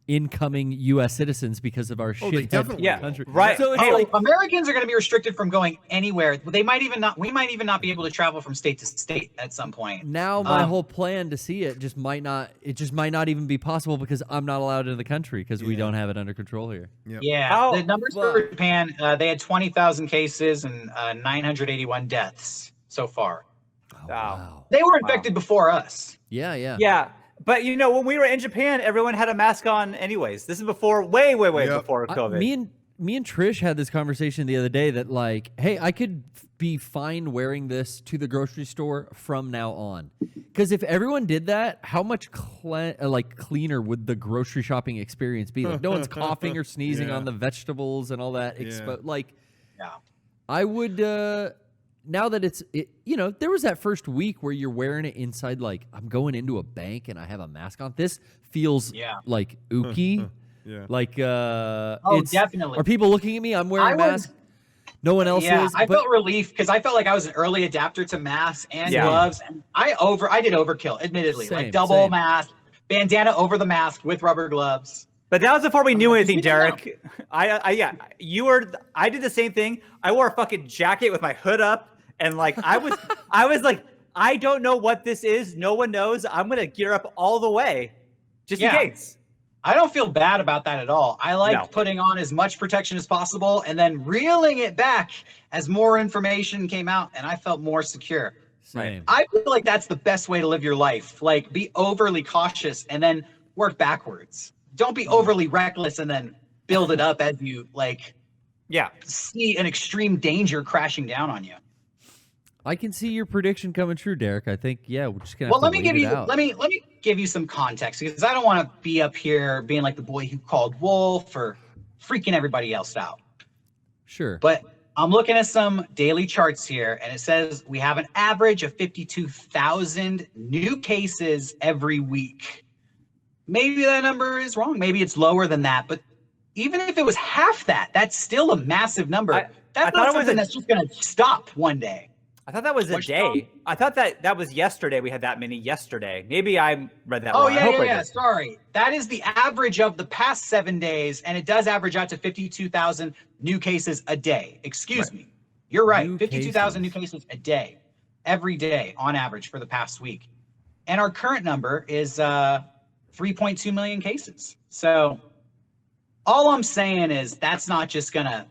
incoming U.S. citizens because of our Oh, they shit definitely will. country. Right. So it's Hey, like, Americans are going to be restricted from going anywhere. They might even not. We might even not be able to travel from state to state at some point. now my whole plan to see it just might not. It just might not even be possible because I'm not allowed into the country because we don't have it under control here. Yep. Yeah, How- the numbers for Japan, they had 20,000 cases and 981 deaths so far. Oh, Wow. They were infected before us. Yeah. Yeah. But when we were in Japan, everyone had a mask on anyways. This is before, way Yep. before COVID. Me and Trish had this conversation the other day that like, hey, I could be fine wearing this to the grocery store from now on. Because if everyone did that, how much cleaner would the grocery shopping experience be? Like, no one's coughing or sneezing Yeah. on the vegetables and all that. Yeah. Like, Yeah. I would. Now that there was that first week where you're wearing it inside. Like, I'm going into a bank and I have a mask on. This feels like ooky. Yeah. Like, Definitely. Are people looking at me? I'm wearing a mask. No one else Yeah, is. I but felt relief because I felt like I was an early adapter to masks and Yeah. gloves. And I did overkill, admittedly. Same, like double same. mask, bandana over the mask with rubber gloves. But that was before we knew anything, we didn't Derek. I did the same thing. I wore a fucking jacket with my hood up, and like I was like, I don't know what this is. No one knows. I'm gonna gear up all the way, just Yeah. in case. I don't feel bad about that at all. I like No. putting on as much protection as possible and then reeling it back as more information came out and I felt more secure. same. I feel like that's the best way to live your life. Like be overly cautious and then work backwards. Don't be overly reckless and then build it up as you like Yeah. see an extreme danger crashing down on you. I can see your prediction coming true, Derek. I think, we're just gonna. Well, have let to me give wait you it out. let me give you some context because I don't want to be up here being like the boy who called wolf or freaking everybody else out. Sure. But I'm looking at some daily charts here, and it says we have an average of 52,000 new cases every week. Maybe that number is wrong. Maybe it's lower than that. But even if it was half that, that's still a massive number. I That's thought not it was something a- that's just going to stop one day. I thought that was a What's day. wrong? I thought that was yesterday. We had that many yesterday. Maybe I read that Oh, wrong. I yeah, hope yeah, I yeah. did. Sorry. That is the average of the past 7 days, and it does average out to 52,000 new cases a day. Excuse me. You're right. New 52,000 new cases. cases a day, every day on average for the past week. And our current number is 3.2 million cases. So all I'm saying is that's not just going to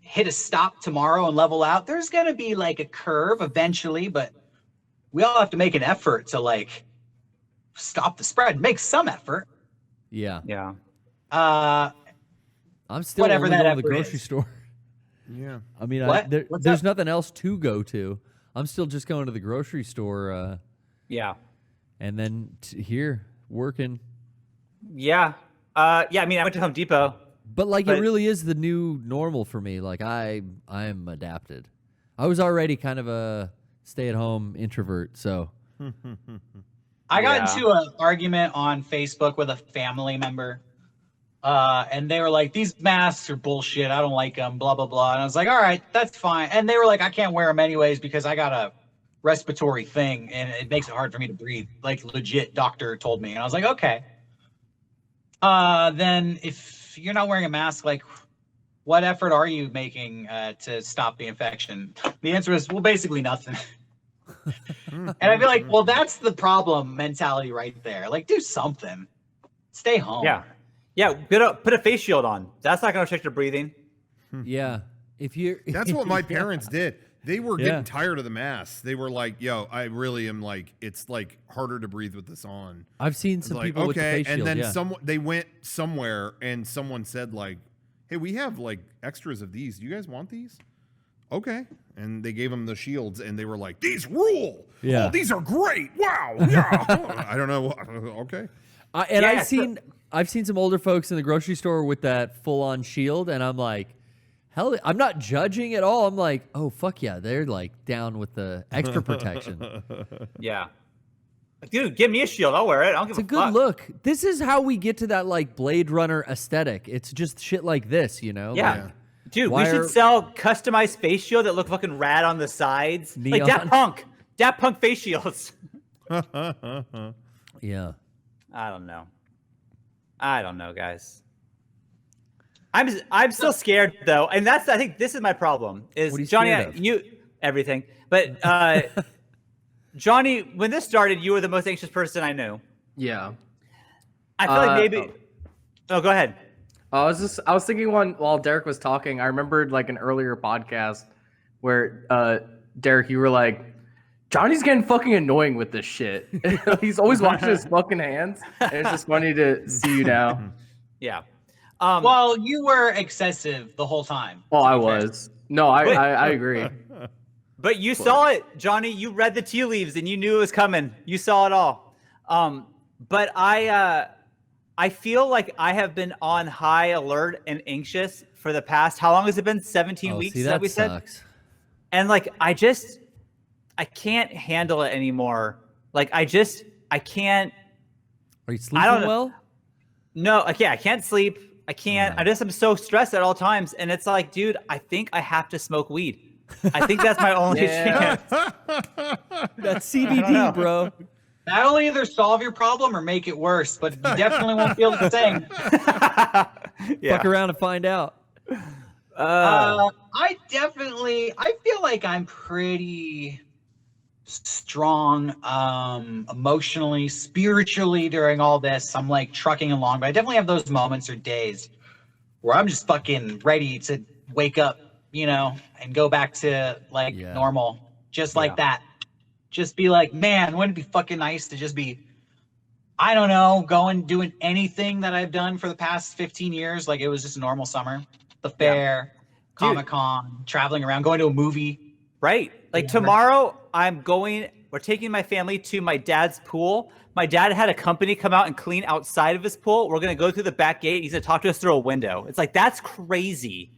hit a stop tomorrow and level out. There's going to be like a curve eventually, but we all have to make an effort to like stop the spread, make some effort. Yeah. Yeah. I'm still Whatever only that going to the effort grocery is. store. Yeah. I mean, What? What's there's up? nothing else to go to. I'm still just going to the grocery store Yeah. and then here working. Yeah. I mean, I went to Home Depot. But like, But- it really is the new normal for me. Like, I'm adapted. I was already kind of a stay-at-home introvert, so I got into an argument on Facebook with a family member, and they were like, "These masks are bullshit. I don't like them." Blah blah blah. And I was like, "All right, that's fine." And they were like, "I can't wear them anyways because I got a respiratory thing and it makes it hard for me to breathe." Like legit, doctor told me, and I was like, "Okay." Then if you're not wearing a mask, like, what effort are you making to stop the infection? The answer is, well, basically nothing. And I feel like, well, that's the problem mentality right there. Like, do something. Stay home. Yeah. Put a face shield on. That's not going to affect your breathing. Yeah. If you That's what my parents did. They were getting tired of the masks. They were like, "Yo, I really am like, it's like harder to breathe with this on." I've seen some people with the face shield. And then they went somewhere and someone said like, "Hey, we have like extras of these. Do you guys want these?" Okay. And they gave them the shields and they were like, "These rule. Yeah. Oh, these are great. Wow. Yeah." I don't know. Okay. I've seen some older folks in the grocery store with that full-on shield, and I'm like, hell, I'm not judging at all. I'm like, oh fuck yeah, they're like down with the extra protection. Yeah. Dude, give me a shield. I'll wear it. I don't give a fuck. It's a good look. This is how we get to that like Blade Runner aesthetic. It's just shit like this, you know? Yeah. Like, dude, we should sell customized face shield that look fucking rad on the sides. Neon. Like Daft Punk face shields. Yeah. I don't know, guys. I'm still scared though, and I think this is my problem. Is what are you Johnny, scared of? you everything, but Johnny, when this started, you were the most anxious person I knew. Yeah. I feel like maybe. Oh, go ahead. I was thinking while Derrick was talking, I remembered like an earlier podcast where Derrick, you were like, Johnny's getting fucking annoying with this shit. He's always washing his fucking hands, and it's just funny to see you now. Yeah. Well, you were excessive the whole time. Oh, I was. No, I agree. But you saw it, Johnny. You read the tea leaves and you knew it was coming. You saw it all. But I feel like I have been on high alert and anxious for the past, how long has it been? 17 weeks that we sucks. said? And like, I can't handle it anymore. Like, I can't. Are you sleeping well? No, I can't sleep. I can't. I'm so stressed at all times. And it's like, dude, I think I have to smoke weed. I think that's my only chance. That's CBD, bro. That'll either solve your problem or make it worse, but you definitely won't feel the same. Fuck around and find out. I feel like I'm pretty strong emotionally, spiritually during all this. I'm like trucking along, but I definitely have those moments or days where I'm just fucking ready to wake up, you know, and go back to like normal, just like that. Just be like, man, wouldn't it be fucking nice to just be, I don't know, doing anything that I've done for the past 15 years. Like, it was just a normal summer, the fair, Comic-Con, traveling around, going to a movie. Right. Like tomorrow we're taking my family to my dad's pool. My dad had a company come out and clean outside of his pool. We're going to go through the back gate. He's going to talk to us through a window. It's like, that's crazy.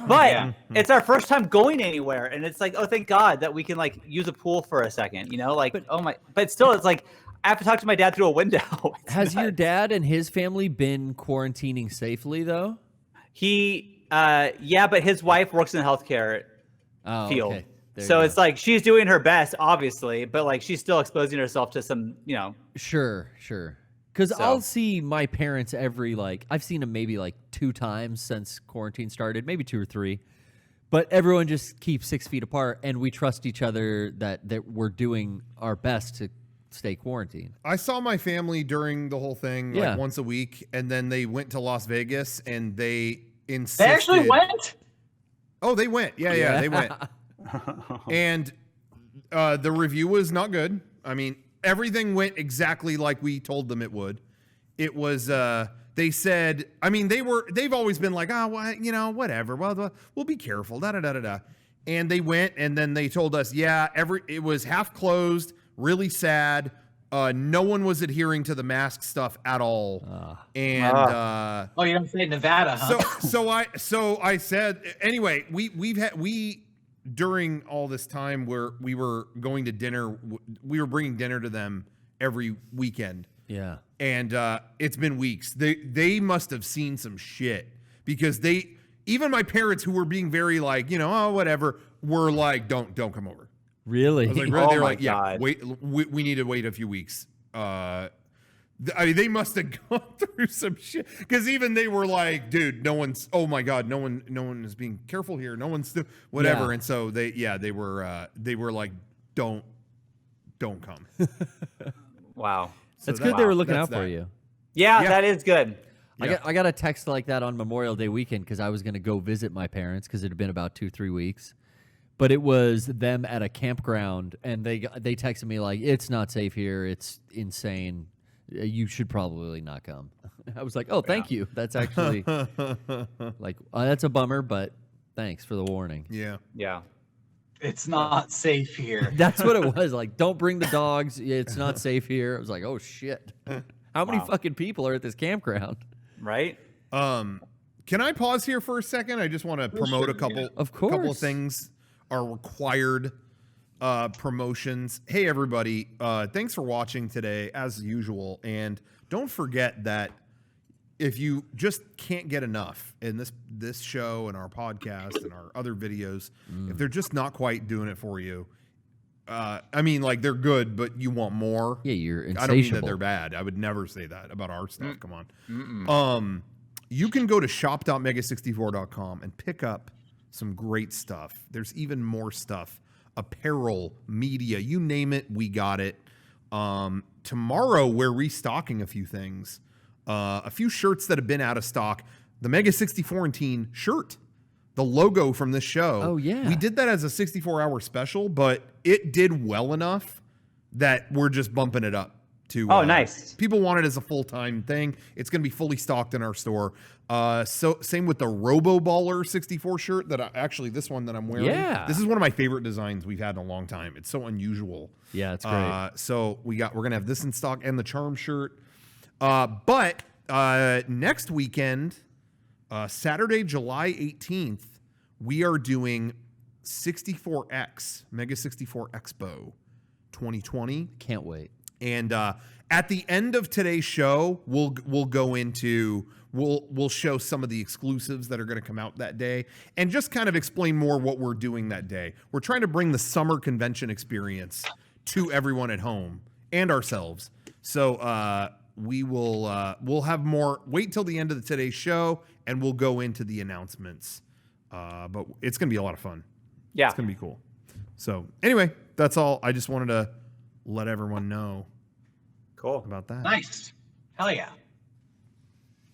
But it's our first time going anywhere. And it's like, oh, thank God that we can like use a pool for a second, you know, like, but still it's like, I have to talk to my dad through a window. Has your dad and his family been quarantining safely though? But his wife works in the healthcare field. Okay. So it's like, she's doing her best, obviously, but like, she's still exposing herself to some, you know. Sure. Because I'll see my parents I've seen them maybe like 2 times since quarantine started, maybe 2 or 3. But everyone just keeps 6 feet apart, and we trust each other that we're doing our best to stay quarantined. I saw my family during the whole thing like once a week, and then they went to Las Vegas, and they insisted. They actually went? Oh, they went. Yeah, they went. And the review was not good. I mean, everything went exactly like we told them it would. It was, they said, I mean, they've always been like, oh, well, you know, whatever. Well, we'll be careful, da-da-da-da-da. And they went, and then they told us, it was half closed, really sad. No one was adhering to the mask stuff at all. You don't say Nevada, huh? So I said, anyway, we during all this time where we were going to dinner, we were bringing dinner to them every weekend. Yeah. And it's been weeks. They must have seen some shit because even my parents, who were being very like, oh, whatever, were like, don't come over. Really? I was like, Oh they're my like, yeah, God. wait, we need to wait a few weeks. I mean, they must have gone through some shit because even they were like, dude, no one's. Oh my God, no one is being careful here. No one's whatever. Yeah. And so they were like, don't come. Wow. So That's good they were looking that's out for that. you. Yeah, Yeah. that is good. Yeah. I got a text like that on Memorial Day weekend because I was going to go visit my parents because it had been about 2-3 weeks. But it was them at a campground, and they texted me like, it's not safe here. It's insane. You should probably not come. I was like, oh, thank you. That's actually like, that's a bummer, but thanks for the warning. Yeah. Yeah. It's not safe here. That's what it was. Like, don't bring the dogs. It's not safe here. I was like, oh, shit. How many fucking people are at this campground? Right? Can I pause here for a second? I just want to promote a couple Of couple of course. things, our required promotions. Hey everybody, thanks for watching today as usual, and don't forget that if you just can't get enough in this show and our podcast and our other videos, if they're just not quite doing it for you, I mean, like, they're good, but you want more. Yeah, you're I don't mean that insatiable. they're bad. I would never say that about our stuff. Come on. You can go to shop.mega64.com and pick up some great stuff. There's even more stuff. Apparel, media, you name it, we got it. Tomorrow, we're restocking a few things. A few shirts that have been out of stock. The Mega64antine shirt, the logo from this show. Oh, yeah. We did that as a 64-hour special, but it did well enough that we're just bumping it up to. Oh, nice. People want it as a full-time thing. It's going to be fully stocked in our store. So same with the Robo Baller 64 shirt that actually this one that I'm wearing. Yeah. This is one of my favorite designs we've had in a long time. It's so unusual. Yeah, it's great. So we're going to have this in stock and the Charm shirt. But next weekend, Saturday, July 18th, we are doing 64X, Mega64 Expo 2020. Can't wait. And at the end of today's show, we'll go into we'll show some of the exclusives that are going to come out that day, and just kind of explain more what we're doing that day. We're trying to bring the summer convention experience to everyone at home and ourselves. So we'll have more. Wait till the end of today's show, and we'll go into the announcements. But it's going to be a lot of fun. Yeah. It's going to be cool. So anyway, that's all. I just wanted to let everyone know Cool. about that. Nice. Hell yeah.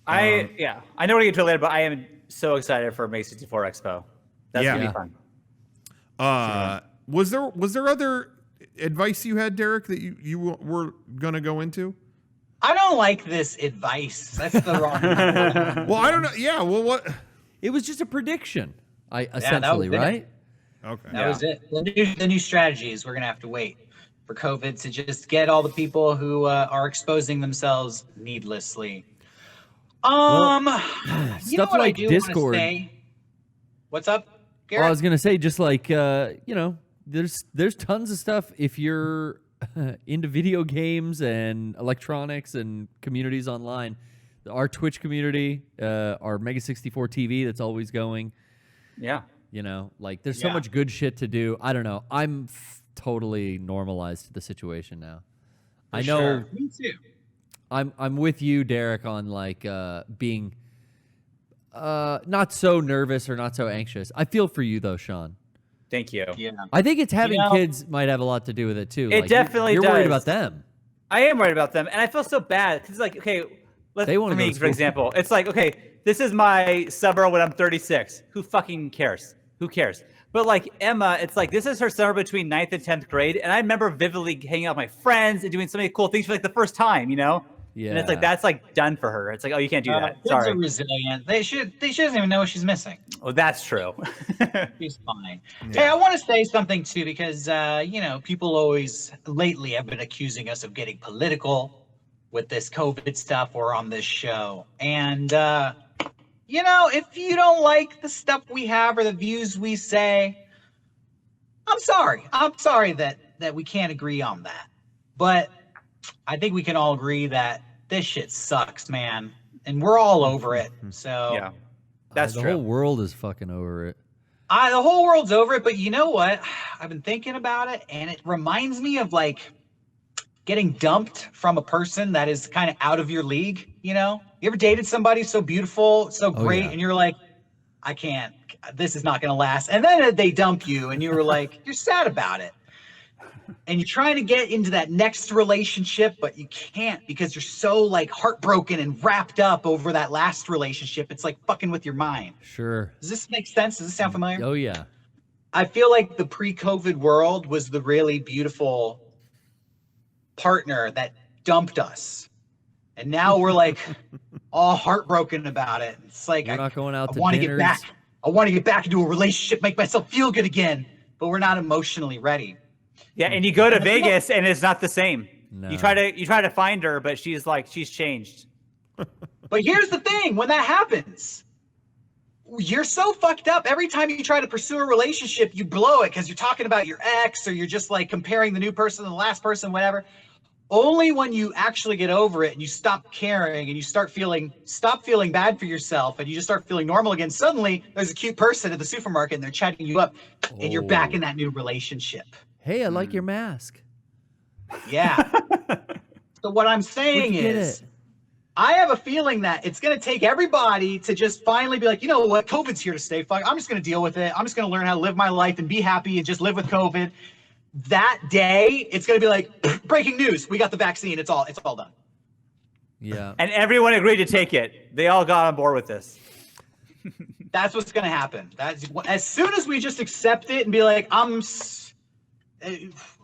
I know we're gonna get to it later, but I am so excited for Mega64 Expo. That's Yeah. gonna be fun. Was there other advice you had, Derrick, that you were going to go into? I don't like this advice. That's the wrong word. Well, I don't know. Yeah. Well, what? It was just a prediction, that essentially, was it. right? Okay. That was it. The new strategies. We're gonna have to wait for COVID to just get all the people who are exposing themselves needlessly. You know stuff what like I do wanna Discord. say? What's up, Well, Garrett? I was gonna say, just like there's tons of stuff if you're into video games and electronics and communities online. Our Twitch community, our Mega64 TV that's always going. Yeah. Like there's so Yeah. much good shit to do. I don't know. I'm totally normalized to the situation now. I know. Sure. Me too. I'm with you, Derrick, on like being not so nervous or not so anxious. I feel for you though, Shawn. Thank you. Yeah. I think it's having know- kids might have a lot to do with it too. It Like, definitely you're worried does. about them. I am worried about them, and I feel so bad because, like, okay, They wanna for go me, to for school. example, it's like, okay, this is my summer when I'm 36. Who fucking cares? Who cares? But like Emma, it's like this is her summer between 9th and 10th grade, and I remember vividly hanging out with my friends and doing so many cool things for like the first time, And it's like Yeah. that's like done for her. It's like, oh, you can't do that. Kids Sorry. are resilient. She doesn't even know what she's missing. Oh, that's true. She's fine. Hey, I want to say something too because people always lately have been accusing us of getting political with this COVID stuff or on this show. And if you don't like the stuff we have or the views we say, I'm sorry that we can't agree on that. But I think we can all agree that this shit sucks, man. And we're all over it. So Yeah, that's the true. whole world is fucking over it. the whole world's over it, but you know what? I've been thinking about it, and it reminds me of like getting dumped from a person that is kind of out of your league. You know, you ever dated somebody so beautiful, so great, yeah. and you're like, I can't. This is not going to last. And then they dump you, and you were like, you're sad about it. And you're trying to get into that next relationship, but you can't because you're so like heartbroken and wrapped up over that last relationship. It's like fucking with your mind. Sure. Does this make sense? Does this sound familiar? Oh yeah. I feel like the pre-COVID world was the really beautiful partner that dumped us. And now we're like all heartbroken about it. It's like We're not going out I to want to get dinners. back. I want to get back into a relationship, make myself feel good again, but we're not emotionally ready. Yeah, and you go to Vegas and it's not the same. No. You try to find her, but she's changed. But here's the thing, when that happens, you're so fucked up. Every time you try to pursue a relationship, you blow it because you're talking about your ex or you're just like comparing the new person to the last person, whatever. Only when you actually get over it and you stop caring and you stop feeling bad for yourself and you just start feeling normal again, suddenly there's a cute person at the supermarket and they're chatting you up and you're back in that new relationship. Hey, I like your mask. Yeah. So what I'm saying Where'd you get is, it? I have a feeling that it's going to take everybody to just finally be like, you know what, COVID's here to stay. Fuck, I'm just going to deal with it. I'm just going to learn how to live my life and be happy and just live with COVID. That day, it's going to be like, breaking news. We got the vaccine. It's all done. Yeah. And everyone agreed to take it. They all got on board with this. That's what's going to happen. As soon as we just accept it and be like,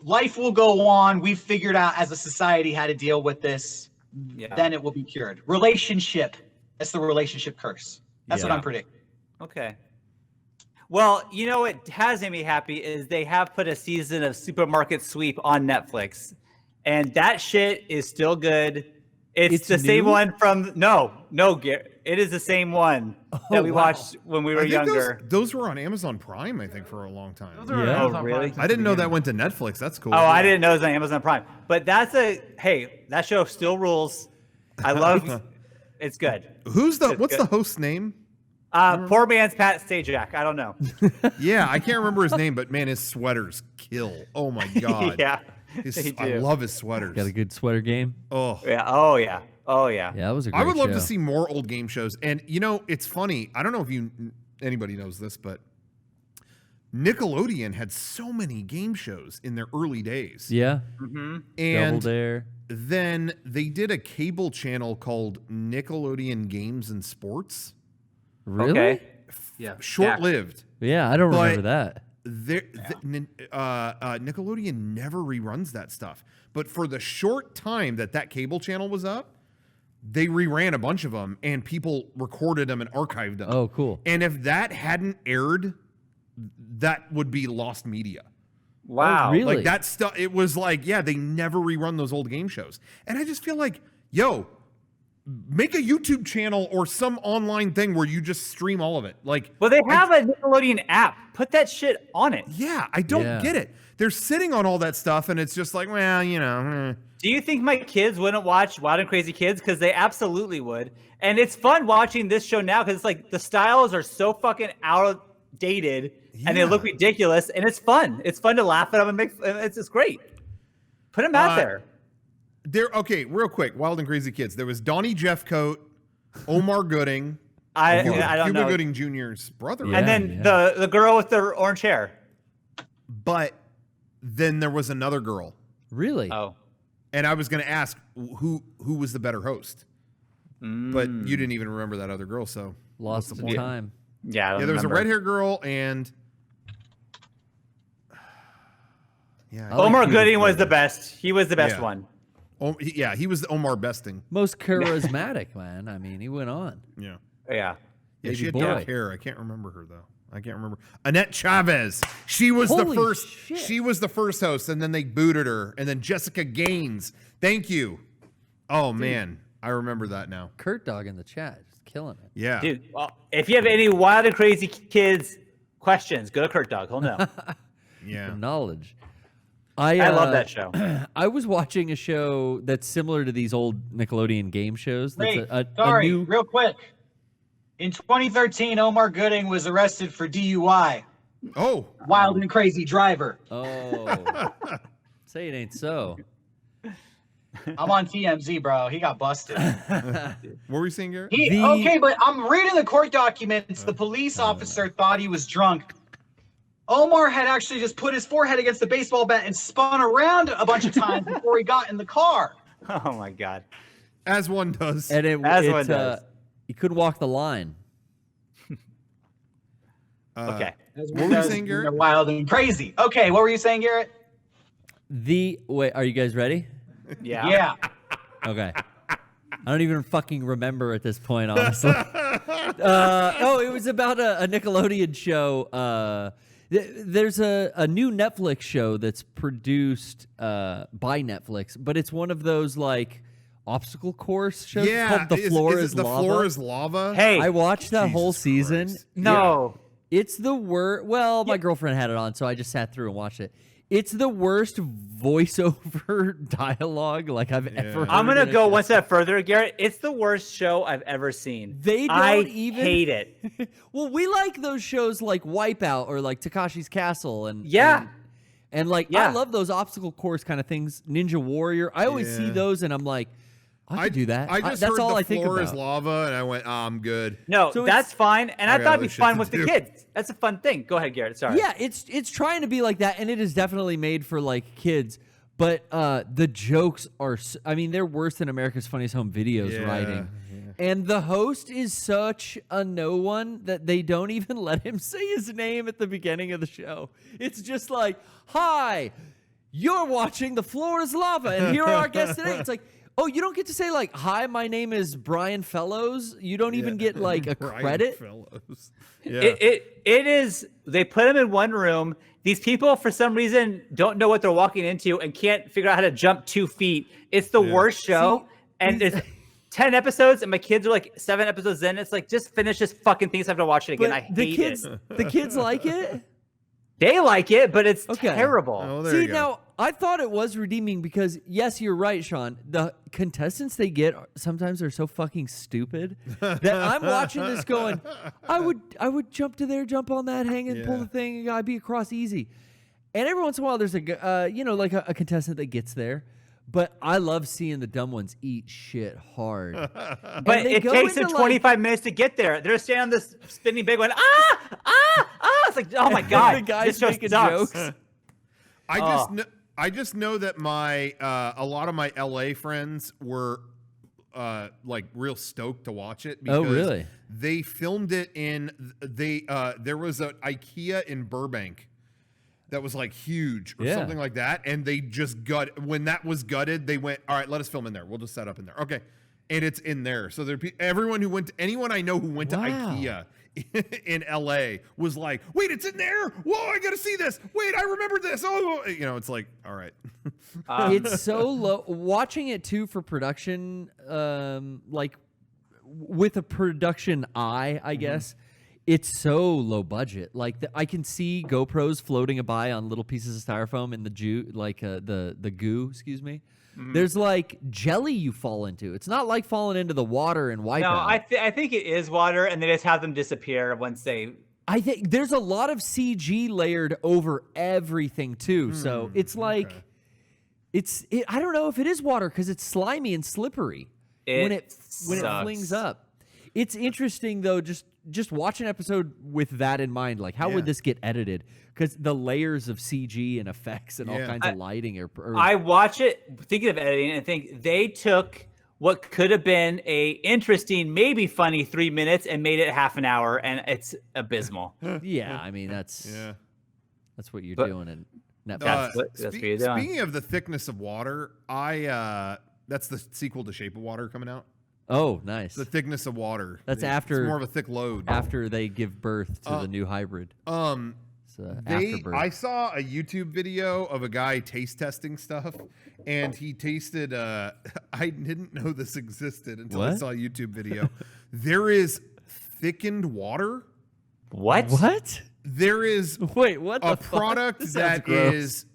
life will go on. We've figured out as a society how to deal with this. Yeah. Then it will be cured. Relationship. That's the relationship curse. That's what Yeah. I'm predicting. Okay. Well, you know what has made me happy is they have put a season of Supermarket Sweep on Netflix. And that shit is still good. It's the same new? one from Garrett. It is the same one that we wow. watched when we were I think younger. those were on Amazon Prime, I think, for a long time. Yeah. Oh, really? I didn't know that went to Netflix. That's cool. Oh, I didn't know it was on Amazon Prime. But that show still rules. I love it's good. What's good. the host's name? Poor man's Pat Sajak. I don't know. Yeah, I can't remember his name, but man, his sweaters kill. Oh my god. Yeah. I love his sweaters. Got a good sweater game. Oh. Yeah. Oh yeah. Oh yeah. Yeah, that was a great I would love show. to see more old game shows. And you know, it's funny. I don't know if anybody knows this, but Nickelodeon had so many game shows in their early days. Yeah. Mm-hmm. And Double Dare. then they did a cable channel called Nickelodeon Games and Sports. Really? Okay. Yeah. Short-lived. Yeah, I don't But- remember that. Nickelodeon never reruns that stuff. But for the short time that cable channel was up, they reran a bunch of them, and people recorded them and archived them. Oh, cool. And if that hadn't aired, that would be lost media. Wow. really? Like that stuff. It was like, yeah, they never rerun those old game shows. And I just feel like, yo, make a YouTube channel or some online thing where you just stream all of it. Like, Well, they have a Nickelodeon app. Put that shit on it. yeah, I don't Yeah. get it. They're sitting on all that stuff, and it's just like, well, you know. Do you think my kids wouldn't watch Wild and Crazy Kids? Because they absolutely would. And it's fun watching this show now because it's like the styles are so fucking outdated and they look ridiculous, and it's fun. It's fun to laugh at them and it's great. Put them out there. Okay, real quick, Wild and Crazy Kids. There was Donnie Jeffcoat, Omar Gooding, I don't Cuba know. Gooding Jr.'s brother. Yeah. And then the girl with the orange hair. But then there was another girl. Really? Oh. And I was going to ask who was the better host. But you didn't even remember that other girl, so Lost what's in the point? time. Yeah, I don't Yeah, there was a remember. red-haired girl and yeah. I like Omar Cuba Gooding was Gooding. the best. He was the best Yeah. one. He was the Omar Besting. Most charismatic, man. I mean, he went on. Yeah. Yeah. Yeah, Baby she had boy. dark hair. I can't remember her though. I can't remember. Annette Chavez. She was the Holy first. shit. She was the first host, and then they booted her. And then Jessica Gaines. Thank you. Oh man, I remember that now. Kurt Dog in the chat, just killing it. Yeah. Dude, well, if you have any Wild and Crazy Kids questions, go to Kurt Dog. He'll know. Yeah. knowledge. I love that show. I was watching a show that's similar to these old Nickelodeon game shows. That's Wait, a new... real quick. In 2013, Omar Gooding was arrested for DUI. Oh. Wild and crazy driver. Oh. Say it ain't so. I'm on TMZ, bro. He got busted. What were you saying, Garrett? Okay, but I'm reading the court documents. The police officer thought he was drunk. Omar had actually just put his forehead against the baseball bat and spun around a bunch of times before he got in the car. Oh my God. As one does. And one does. He couldn't walk the line. Okay. What were you saying, Garrett? Wild and crazy. Okay, what were you saying, Garrett? Wait, are you guys ready? Yeah. Yeah. Okay. I don't even fucking remember at this point, honestly. It was about a Nickelodeon show. There's a new Netflix show that's produced by Netflix, but it's one of those like obstacle course shows. Yeah. It's called The Floor is the Lava. Floor is Lava? Hey. I watched that whole Jesus season. Christ. No. It's the worst. Well, my girlfriend had it on, so I just sat through and watched it. It's the worst voiceover dialogue like I've ever heard. I'm going in to a go show. one step further, Garrett. It's the worst show I've ever seen. They don't I even hate it. Well, we like those shows like Wipeout or like Takashi's Castle and Yeah. and like Yeah. I love those obstacle course kind of things. Ninja Warrior. I always see Yeah. those and I'm like, I could do that. I just that's heard all the I think floor about. is lava, and I went, I'm good. No, So that's fine. And I I got thought it'd other be shit fun to with the do. kids. That's a fun thing. Go ahead, Garrett. Sorry. Yeah, it's trying to be like that, and it is definitely made for like kids. But the jokes are, I mean, they're worse than America's Funniest Home Videos writing. And the host is such a no one that they don't even let him say his name at the beginning of the show. It's just like, hi, you're watching The Floor is Lava, and here are our guests today. It's like, oh, you don't get to say like, hi, my name is Brian Fellows. You don't even get like a Brian credit. Fellows. Yeah. It is. They put them in one room. These people, for some reason, don't know what they're walking into and can't figure out how to jump 2 feet. It's the worst show. And it's 10 episodes, and my kids are like 7 episodes in. It's like, just finish this fucking thing so I have to watch it again. I hate it. The kids like it. They like it, but it's Okay. terrible. Oh, there See, you go. now, I thought it was redeeming because, yes, you're right, Shawn. The contestants they get sometimes are so fucking stupid that I'm watching this going, I would jump to there, jump on that, hang and pull the thing, I'd be across easy. And every once in a while, there's a contestant that gets there. But I love seeing the dumb ones eat shit hard. But it takes them 25 minutes to get there. They're standing on this spinning big one. It's like, oh my God. The guys this show making sucks. jokes. I just know that my a lot of my LA friends were like real stoked to watch it because really? they filmed it in there was an IKEA in Burbank that was like huge or something like that, and they just when that was gutted, they went, all right, let us film in there. We'll just set up in there. Okay. And it's in there. So anyone I know who went to IKEA in LA was like, wait, it's in there. Whoa, I got to see this. Wait, I remember this. Oh, it's like, all right. It's so low. Watching it too for production, like with a production eye, I guess. It's so low budget. Like I can see GoPros floating by on little pieces of styrofoam in the goo. Excuse me. There's like jelly you fall into. It's not like falling into the water and wipe No, out. I think it is water, and they just have them disappear once they. I think there's a lot of CG layered over everything too. So it's like, I don't know if it is water because it's slimy and slippery when it flings up. It's interesting though, just watch an episode with that in mind. Like, how would this get edited? Because the layers of CG and effects and all kinds of lighting are. I watch it thinking of editing and think they took what could have been a interesting, maybe funny 3 minutes and made it half an hour, and it's abysmal. Yeah, I mean that's what you're doing in Netflix. That's what you're doing. Speaking of the thickness of water, that's the sequel to Shape of Water coming out. Oh, nice. The thickness of water. That's it's after more of a thick load. After they give birth to the new hybrid. Afterbirth. I saw a YouTube video of a guy taste testing stuff, and he tasted. I didn't know this existed until I saw a YouTube video. There is thickened water. What? What? There is Wait, what a the fuck? product This sounds that gross. is.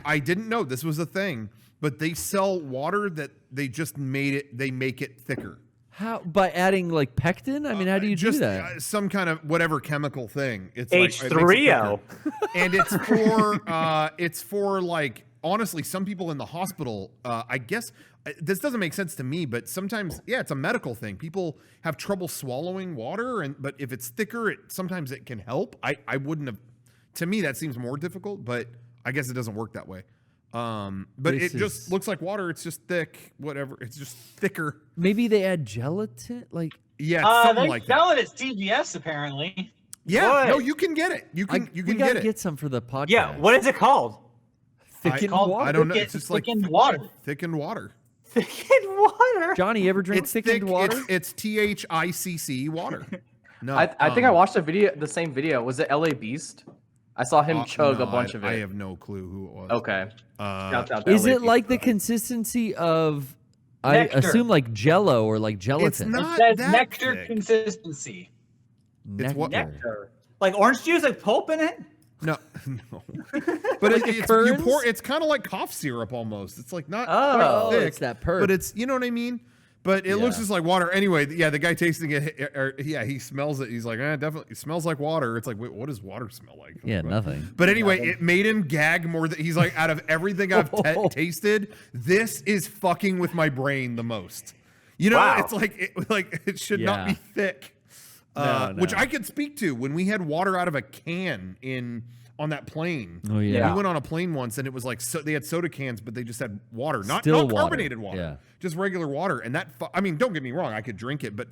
I didn't know this was a thing, but they sell water that they just made it. They make it thicker. How by adding like pectin? I mean, how do you just, do that? Some kind of whatever chemical thing. It's H3O. And it's for like, honestly, some people in the hospital, I guess this doesn't make sense to me, but sometimes, yeah, it's a medical thing. People have trouble swallowing water, but if it's thicker, sometimes it can help. I wouldn't have, to me, that seems more difficult, but I guess it doesn't work that way. But it just looks like water. It's just thick, whatever. It's just thicker. Maybe they add gelatin, like Something they like sell that. it at CVS apparently. Yeah, What? no, you can get it. You can we get gotta it. get some for the podcast. Yeah, what is it called? Thickened Called water. I don't know. It's just like thickened water. thickened water. Thickened water. Johnny, you ever drink It's thickened thick. water? It's THICC water. No, I think I watched the same video. Was it LA Beast? I saw him chug a bunch of it. I have no clue who it was. Okay. Shouts out to Is LA it Beast, like the though. consistency of? I Nectar. assume like Jello or like gelatin. It's not It says that nectar thick. consistency. It's what- Nectar. Like orange juice, like pulp in it? No, no. But Like it's Curds? you pour. It's kind of like cough syrup almost. It's like not Oh, quite thick, it's that perp. but it's you know what I mean. But it looks Yeah. just like water. Anyway, yeah, the guy tasting it, he smells it. He's like, definitely, it smells like water. It's like, wait, what does water smell like? Yeah, nothing. But anyway, it made him gag more. He's like, out of everything I've tasted, this is fucking with my brain the most. You know, Wow. it's like it should not Yeah. be thick. No, Which no. I could speak to when we had water out of a can on that plane. Oh, yeah. We went on a plane once and it was like they had soda cans, but they just had water, not Still water. carbonated water, Yeah. just regular water. And that, I mean, don't get me wrong, I could drink it, but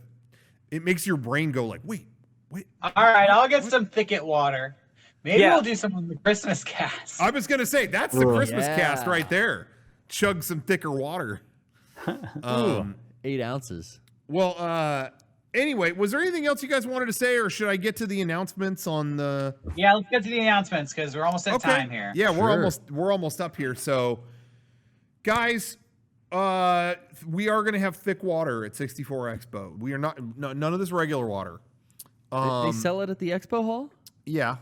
it makes your brain go like, wait. All right, I'll get some Thickened water. Maybe Yeah. we'll do some of the Christmas cast. I was gonna say that's the Christmas cast Yeah. right there. Chug some thicker water. 8 ounces. Well, anyway, was there anything else you guys wanted to say, or should I get to the announcements on the? Yeah, let's get to the announcements because we're almost at time here. Yeah, Sure. we're almost up here. So, guys, we are going to have thick water at 64 Expo. We are none of this regular water. They sell it at the expo hall? Yeah,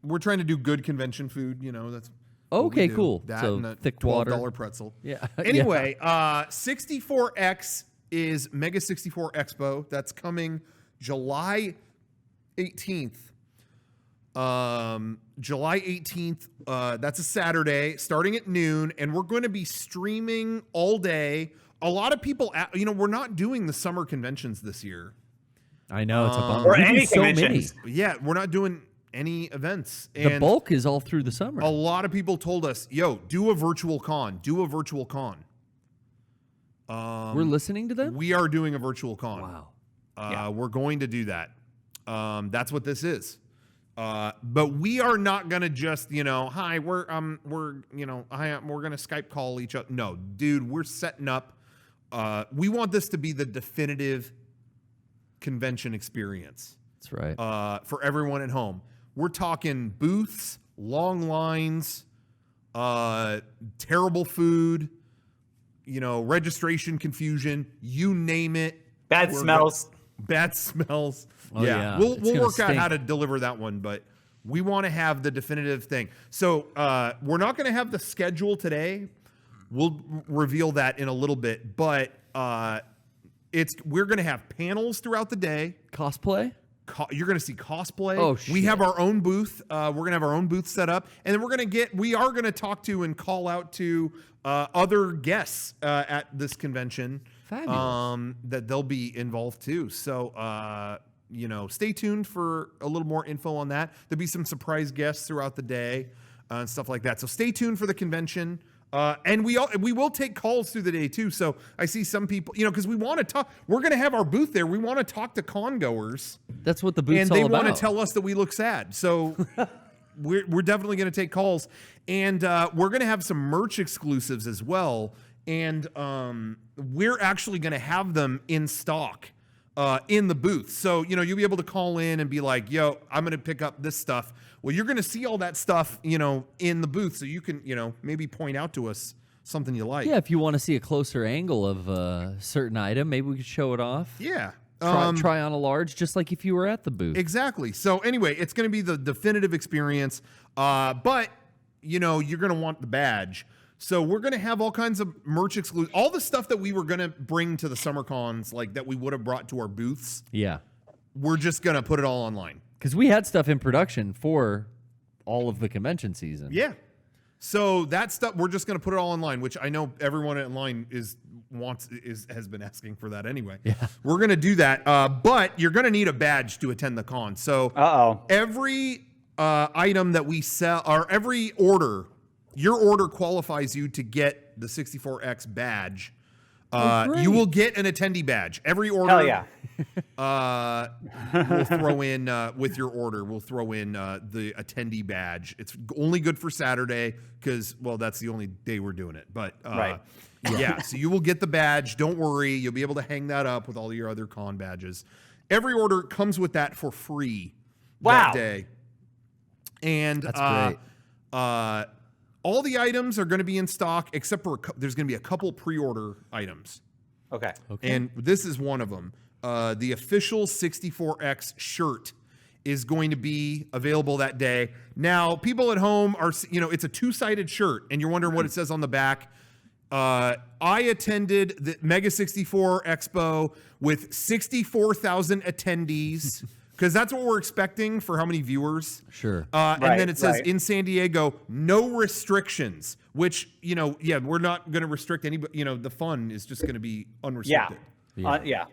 we're trying to do good convention food. You know, that's what we Okay, do. cool. That So and a thick $12 water. pretzel. Yeah. Anyway, 64X is Mega64 Expo. That's coming July 18th. July 18th. That's a Saturday, starting at noon, and we're going to be streaming all day. A lot of people, we're not doing the summer conventions this year. I know it's a bummer. Or We do any so many. conventions. Yeah, we're not doing any events. The And bulk is all through the summer. a lot of people told us, "Yo, do a virtual con. Do a virtual con." We're listening to them? We are doing a virtual con. Wow. We're going to do that. That's what this is. But we are not gonna just, hi, we're gonna Skype call each other. No, dude, we're setting up. We want this to be the definitive convention experience. That's right. For everyone at home. We're talking booths, long lines, terrible food, registration confusion, you name it. Bad smells. Bad smells. Oh, yeah. We'll It's gonna work out how stink. to deliver that one, but we want to have the definitive thing. So we're not going to have the schedule today. We'll reveal that in a little bit, but we're going to have panels throughout the day. Cosplay? You're going to see cosplay. Oh, We have shit. our own booth. We're going to have our own booth set up, and then we are going to talk to and call out to other guests at this convention. Fabulous. That they'll be involved too. So, stay tuned for a little more info on that. There'll be some surprise guests throughout the day and stuff like that. So stay tuned for the convention. And we will take calls through the day too. So I see some people, because we want to talk. We're going to have our booth there. We want to talk to con goers, That's what the boot's and all they about. want to tell us that we look sad. So we're definitely going to take calls, and we're going to have some merch exclusives as well. And we're actually going to have them in stock in the booth. So, you'll be able to call in and be like, yo, I'm going to pick up this stuff. Well, you're going to see all that stuff, in the booth. So you can, maybe point out to us something you like. Yeah, if you want to see a closer angle of a certain item, maybe we could show it off. Yeah. Try on a large, just like if you were at the booth. Exactly. So anyway, it's going to be the definitive experience. But you're going to want the badge. So we're going to have all kinds of merch exclusive, all the stuff that we were going to bring to the summer cons, like that we would have brought to our booths. Yeah. We're just going to put it all online. Because we had stuff in production for all of the convention season. Yeah. So that stuff, we're just going to put it all online, which I know everyone online has been asking for that anyway. Yeah. We're going to do that. But you're going to need a badge to attend the con. So every item that we sell, or every order, your order qualifies you to get the 64X badge. You will get an attendee badge. Every order. Hell yeah. We'll throw in with your order. We'll throw in the attendee badge. It's only good for Saturday because, well, that's the only day we're doing it. But right. Yeah. So you will get the badge. Don't worry. You'll be able to hang that up with all your other con badges. Every order comes with that for free. Wow. That day. And that's great. All the items are going to be in stock except for there's going to be a couple pre-order items. Okay. And this is one of them. The official 64X shirt is going to be available that day. Now, people at home are, it's a two-sided shirt, and you're wondering what it says on the back. I attended the Mega64 Expo with 64,000 attendees, because that's what we're expecting for how many viewers. Sure. And then it says in San Diego, no restrictions, which, we're not going to restrict anybody. The fun is just going to be unrestricted. Yeah.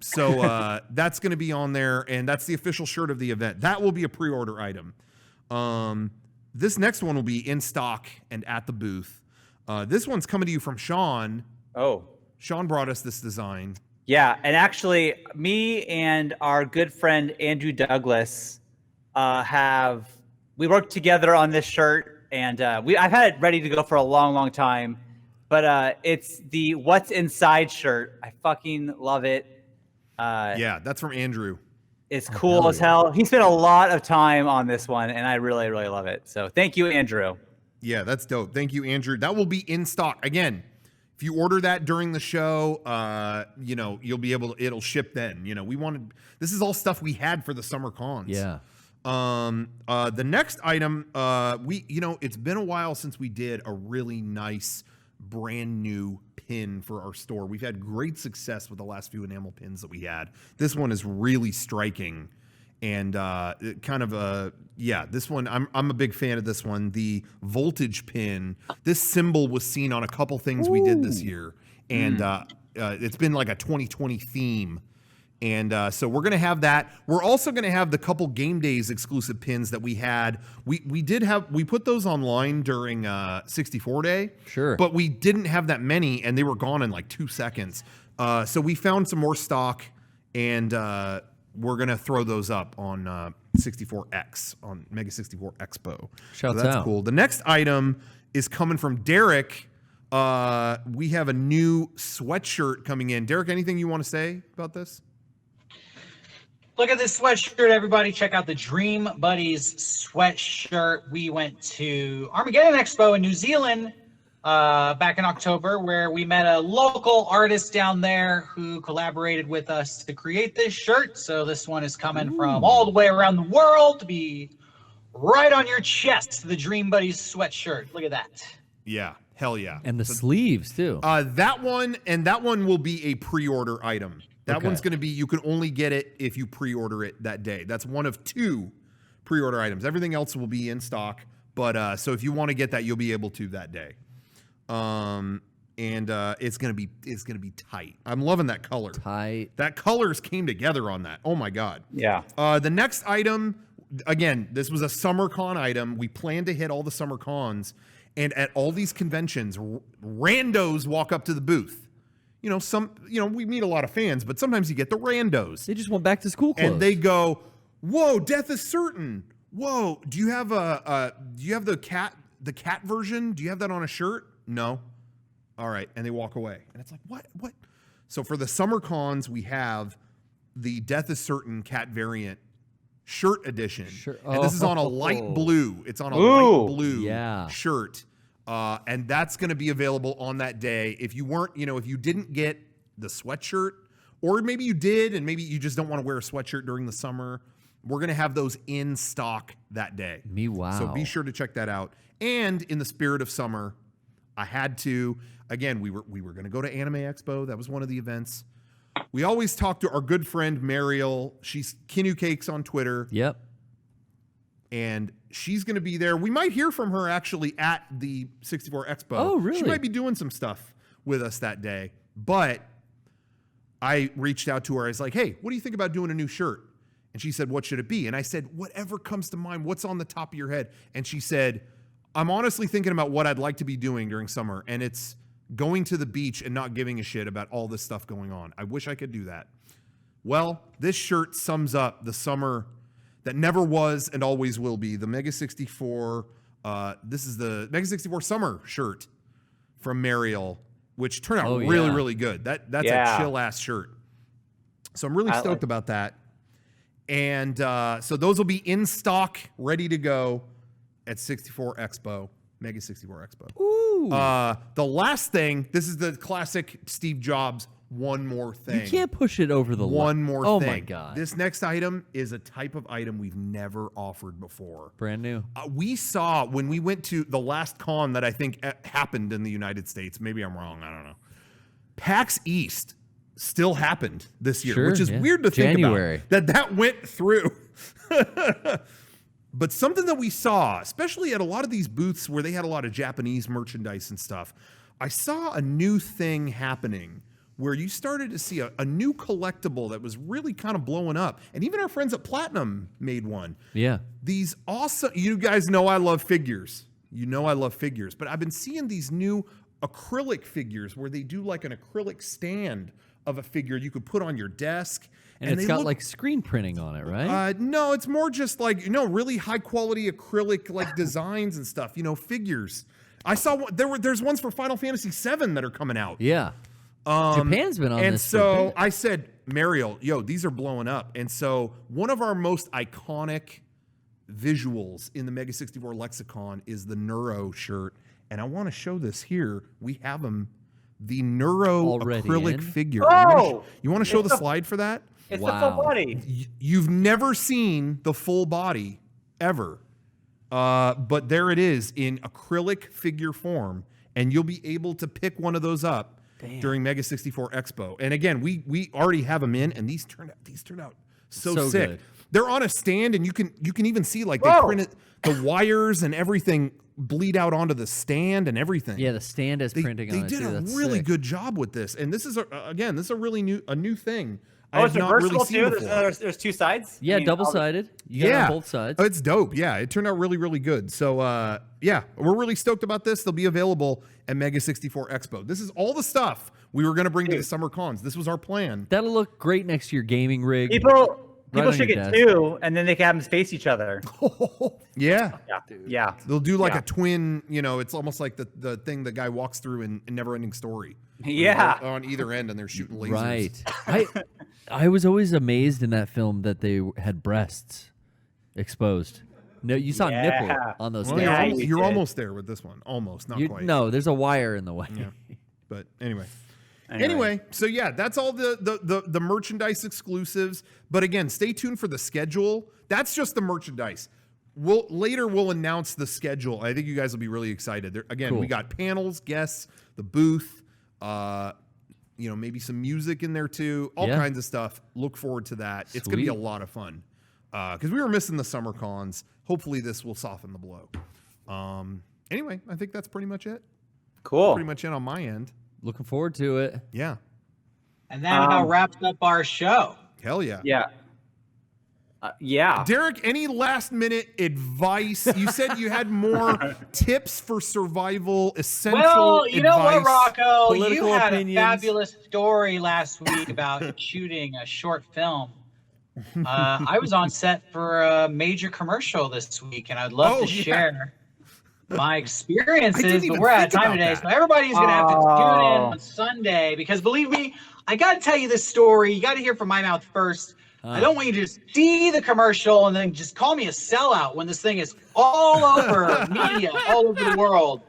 So that's going to be on there, and that's the official shirt of the event. That will be a pre-order item. This next one will be in stock and at the booth. This one's coming to you from Shawn. Oh. Shawn brought us this design. Yeah, and actually, me and our good friend Andrew Douglas we worked together on this shirt, and I've had it ready to go for a long, long time. But it's the What's Inside shirt. I fucking love it. Yeah, that's from Andrew. It's cool as hell. He spent a lot of time on this one, and I really, really love it. So thank you, Andrew. Yeah, that's dope. Thank you, Andrew. That will be in stock. Again, if you order that during the show, you'll be able to, it'll ship then. This is all stuff we had for the summer cons. Yeah. The next item, it's been a while since we did a really nice brand new pin for our store. We've had great success with the last few enamel pins that we had. This one is really striking, and this one I'm a big fan of. This one, the voltage pin. This symbol was seen on a couple things we did this year, and it's been like a 2020 theme. And so we're going to have that. We're also going to have the couple game days exclusive pins that we had. We put those online during 64 Day. Sure. But we didn't have that many, and they were gone in like 2 seconds. So we found some more stock, and we're going to throw those up on 64X, on Mega64 Expo. Shouts that's out. cool. The next item is coming from Derrick. We have a new sweatshirt coming in. Derrick, anything you want to say about this? Look at this sweatshirt, everybody. Check out the Dream Buddies sweatshirt. We went to Armageddon Expo in New Zealand back in October, where we met a local artist down there who collaborated with us to create this shirt. So this one is coming from all the way around the world to be right on your chest, the Dream Buddies sweatshirt. Look at that. Yeah, hell yeah. And the sleeves, too. That one will be a pre-order item. That one's going to be, you can only get it if you pre-order it that day. That's one of 2 pre-order items. Everything else will be in stock. But so if you want to get that, you'll be able to that day. It's going to be tight. I'm loving that color. Tight. That colors came together on that. Oh my God. Yeah. The next item, again, this was a summer con item. We plan to hit all the summer cons, and at all these conventions, randos walk up to the booth. We meet a lot of fans, but sometimes you get the randos. They just went back to school clothes. And they go, "Whoa, death is certain. Whoa, do you have the cat version? Do you have that on a shirt?" No. All right, and they walk away. And it's like, "What? So for the summer cons, we have the Death is Certain cat variant shirt edition. Sure. And this is on a light blue. It's on a light blue shirt. And that's going to be available on that day. If you didn't get the sweatshirt or maybe you did, and maybe you just don't want to wear a sweatshirt during the summer. We're going to have those in stock that day. Wow. So be sure to check that out. And in the spirit of summer, I had to, again, we were going to go to Anime Expo. That was one of the events. We always talk to our good friend Mariel. She's Kinu Cakes on Twitter. Yep. And she's going to be there. We might hear from her actually at the 64 Expo. Oh, really? She might be doing some stuff with us that day. But I reached out to her. I was like, hey, what do you think about doing a new shirt? And she said, what should it be? And I said, whatever comes to mind. What's on the top of your head? And she said, I'm honestly thinking about what I'd like to be doing during summer. And it's going to the beach and not giving a shit about all this stuff going on. I wish I could do that. Well, this shirt sums up the summer that never was and always will be. The Mega64, this is the Mega64 summer shirt from Mariel, which turned out really good. That's a chill-ass shirt. So I'm really stoked about that. And so those will be in stock, ready to go at 64 Expo, Mega64 Expo. Ooh. The last thing, this is the classic Steve Jobs, one more thing. You can't push it over the one more thing. Oh my God. This next item is a type of item we've never offered before. Brand new. We saw when we went to the last con that I think happened in the United States. Maybe I'm wrong. I don't know. PAX East still happened this year, which is weird to think about. That went through. But something that we saw, especially at a lot of these booths where they had a lot of Japanese merchandise and stuff, I saw a new thing happening where you started to see a new collectible that was really kind of blowing up. And even our friends at Platinum made one. Yeah. These awesome, you guys know I love figures. You know I love figures. But I've been seeing these new acrylic figures where they do like an acrylic stand of a figure you could put on your desk. And it's got like screen printing on it, right? No, it's more just like, really high quality acrylic like designs and stuff, figures. I saw there's ones for Final Fantasy VII that are coming out. Yeah. Japan's been on and this. And so I said, Mariel, these are blowing up. And so one of our most iconic visuals in the Mega64 lexicon is the Neuro shirt. And I want to show this here. We have them, the Neuro acrylic figure. Oh! You want to show the slide for that? It's the full body. You've never seen the full body ever. But there it is in acrylic figure form. And you'll be able to pick one of those up during Mega64 Expo. And again, we already have them in, and these turned out so sick. Good. They're on a stand, and you can even see like they printed the wires and everything bleed out onto the stand and everything. Yeah, the stand is printing on it too. They did a really good job with this. And this is a really new thing. Oh, it's reversible too? There's two sides? Yeah, double-sided. You got it on both sides. Oh, it's dope. Yeah, it turned out really good. So, we're really stoked about this. They'll be available at Mega64 Expo. This is all the stuff we were going to bring to the summer cons. This was our plan. That'll look great next to your gaming rig. People should get two, and then they can have them face each other. Yeah. Yeah. They'll do like a twin, it's almost like the thing the guy walks through in Neverending Story. Yeah. On either end, and they're shooting lasers. Right. I was always amazed in that film that they had breasts exposed. No, you saw nipple on those. Well, you're almost there with this one. Almost, not quite. No, there's a wire in the way. Yeah. But anyway, so that's all the merchandise exclusives. But again, stay tuned for the schedule. That's just the merchandise. We'll announce the schedule. I think you guys will be really excited. We got panels, guests, the booth, maybe some music in there too, all kinds of stuff. Look forward to that. It's going to be a lot of fun because we were missing the summer cons. Hopefully this will soften the blow. Anyway, I think that's pretty much it. Cool. Pretty much it on my end. Looking forward to it. Yeah. And that about wraps up our show. Hell yeah. Yeah. Derrick, any last minute advice? You said you had more tips for survival, essential Well, you know what, advice, Rocco? You political had opinions. a fabulous story last week about shooting a short film. I was on set for a major commercial this week, and I'd love to share my experiences, but we're out of time today, so everybody's going to have to tune in on Sunday, because believe me, I got to tell you this story. You got to hear from my mouth first. I don't want you to just see the commercial and then just call me a sellout when this thing is all over media, all over the world.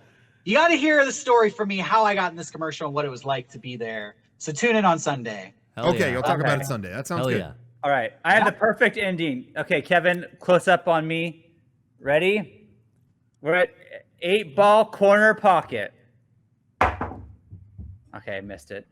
You got to hear the story from me, how I got in this commercial and what it was like to be there. So tune in on Sunday. Hell Okay, yeah. you'll talk about Okay. it Sunday. That sounds Hell good. yeah. All right. I have the perfect ending. Okay, Kevin, close up on me. Ready? We're at 8-ball corner pocket. Okay, I missed it.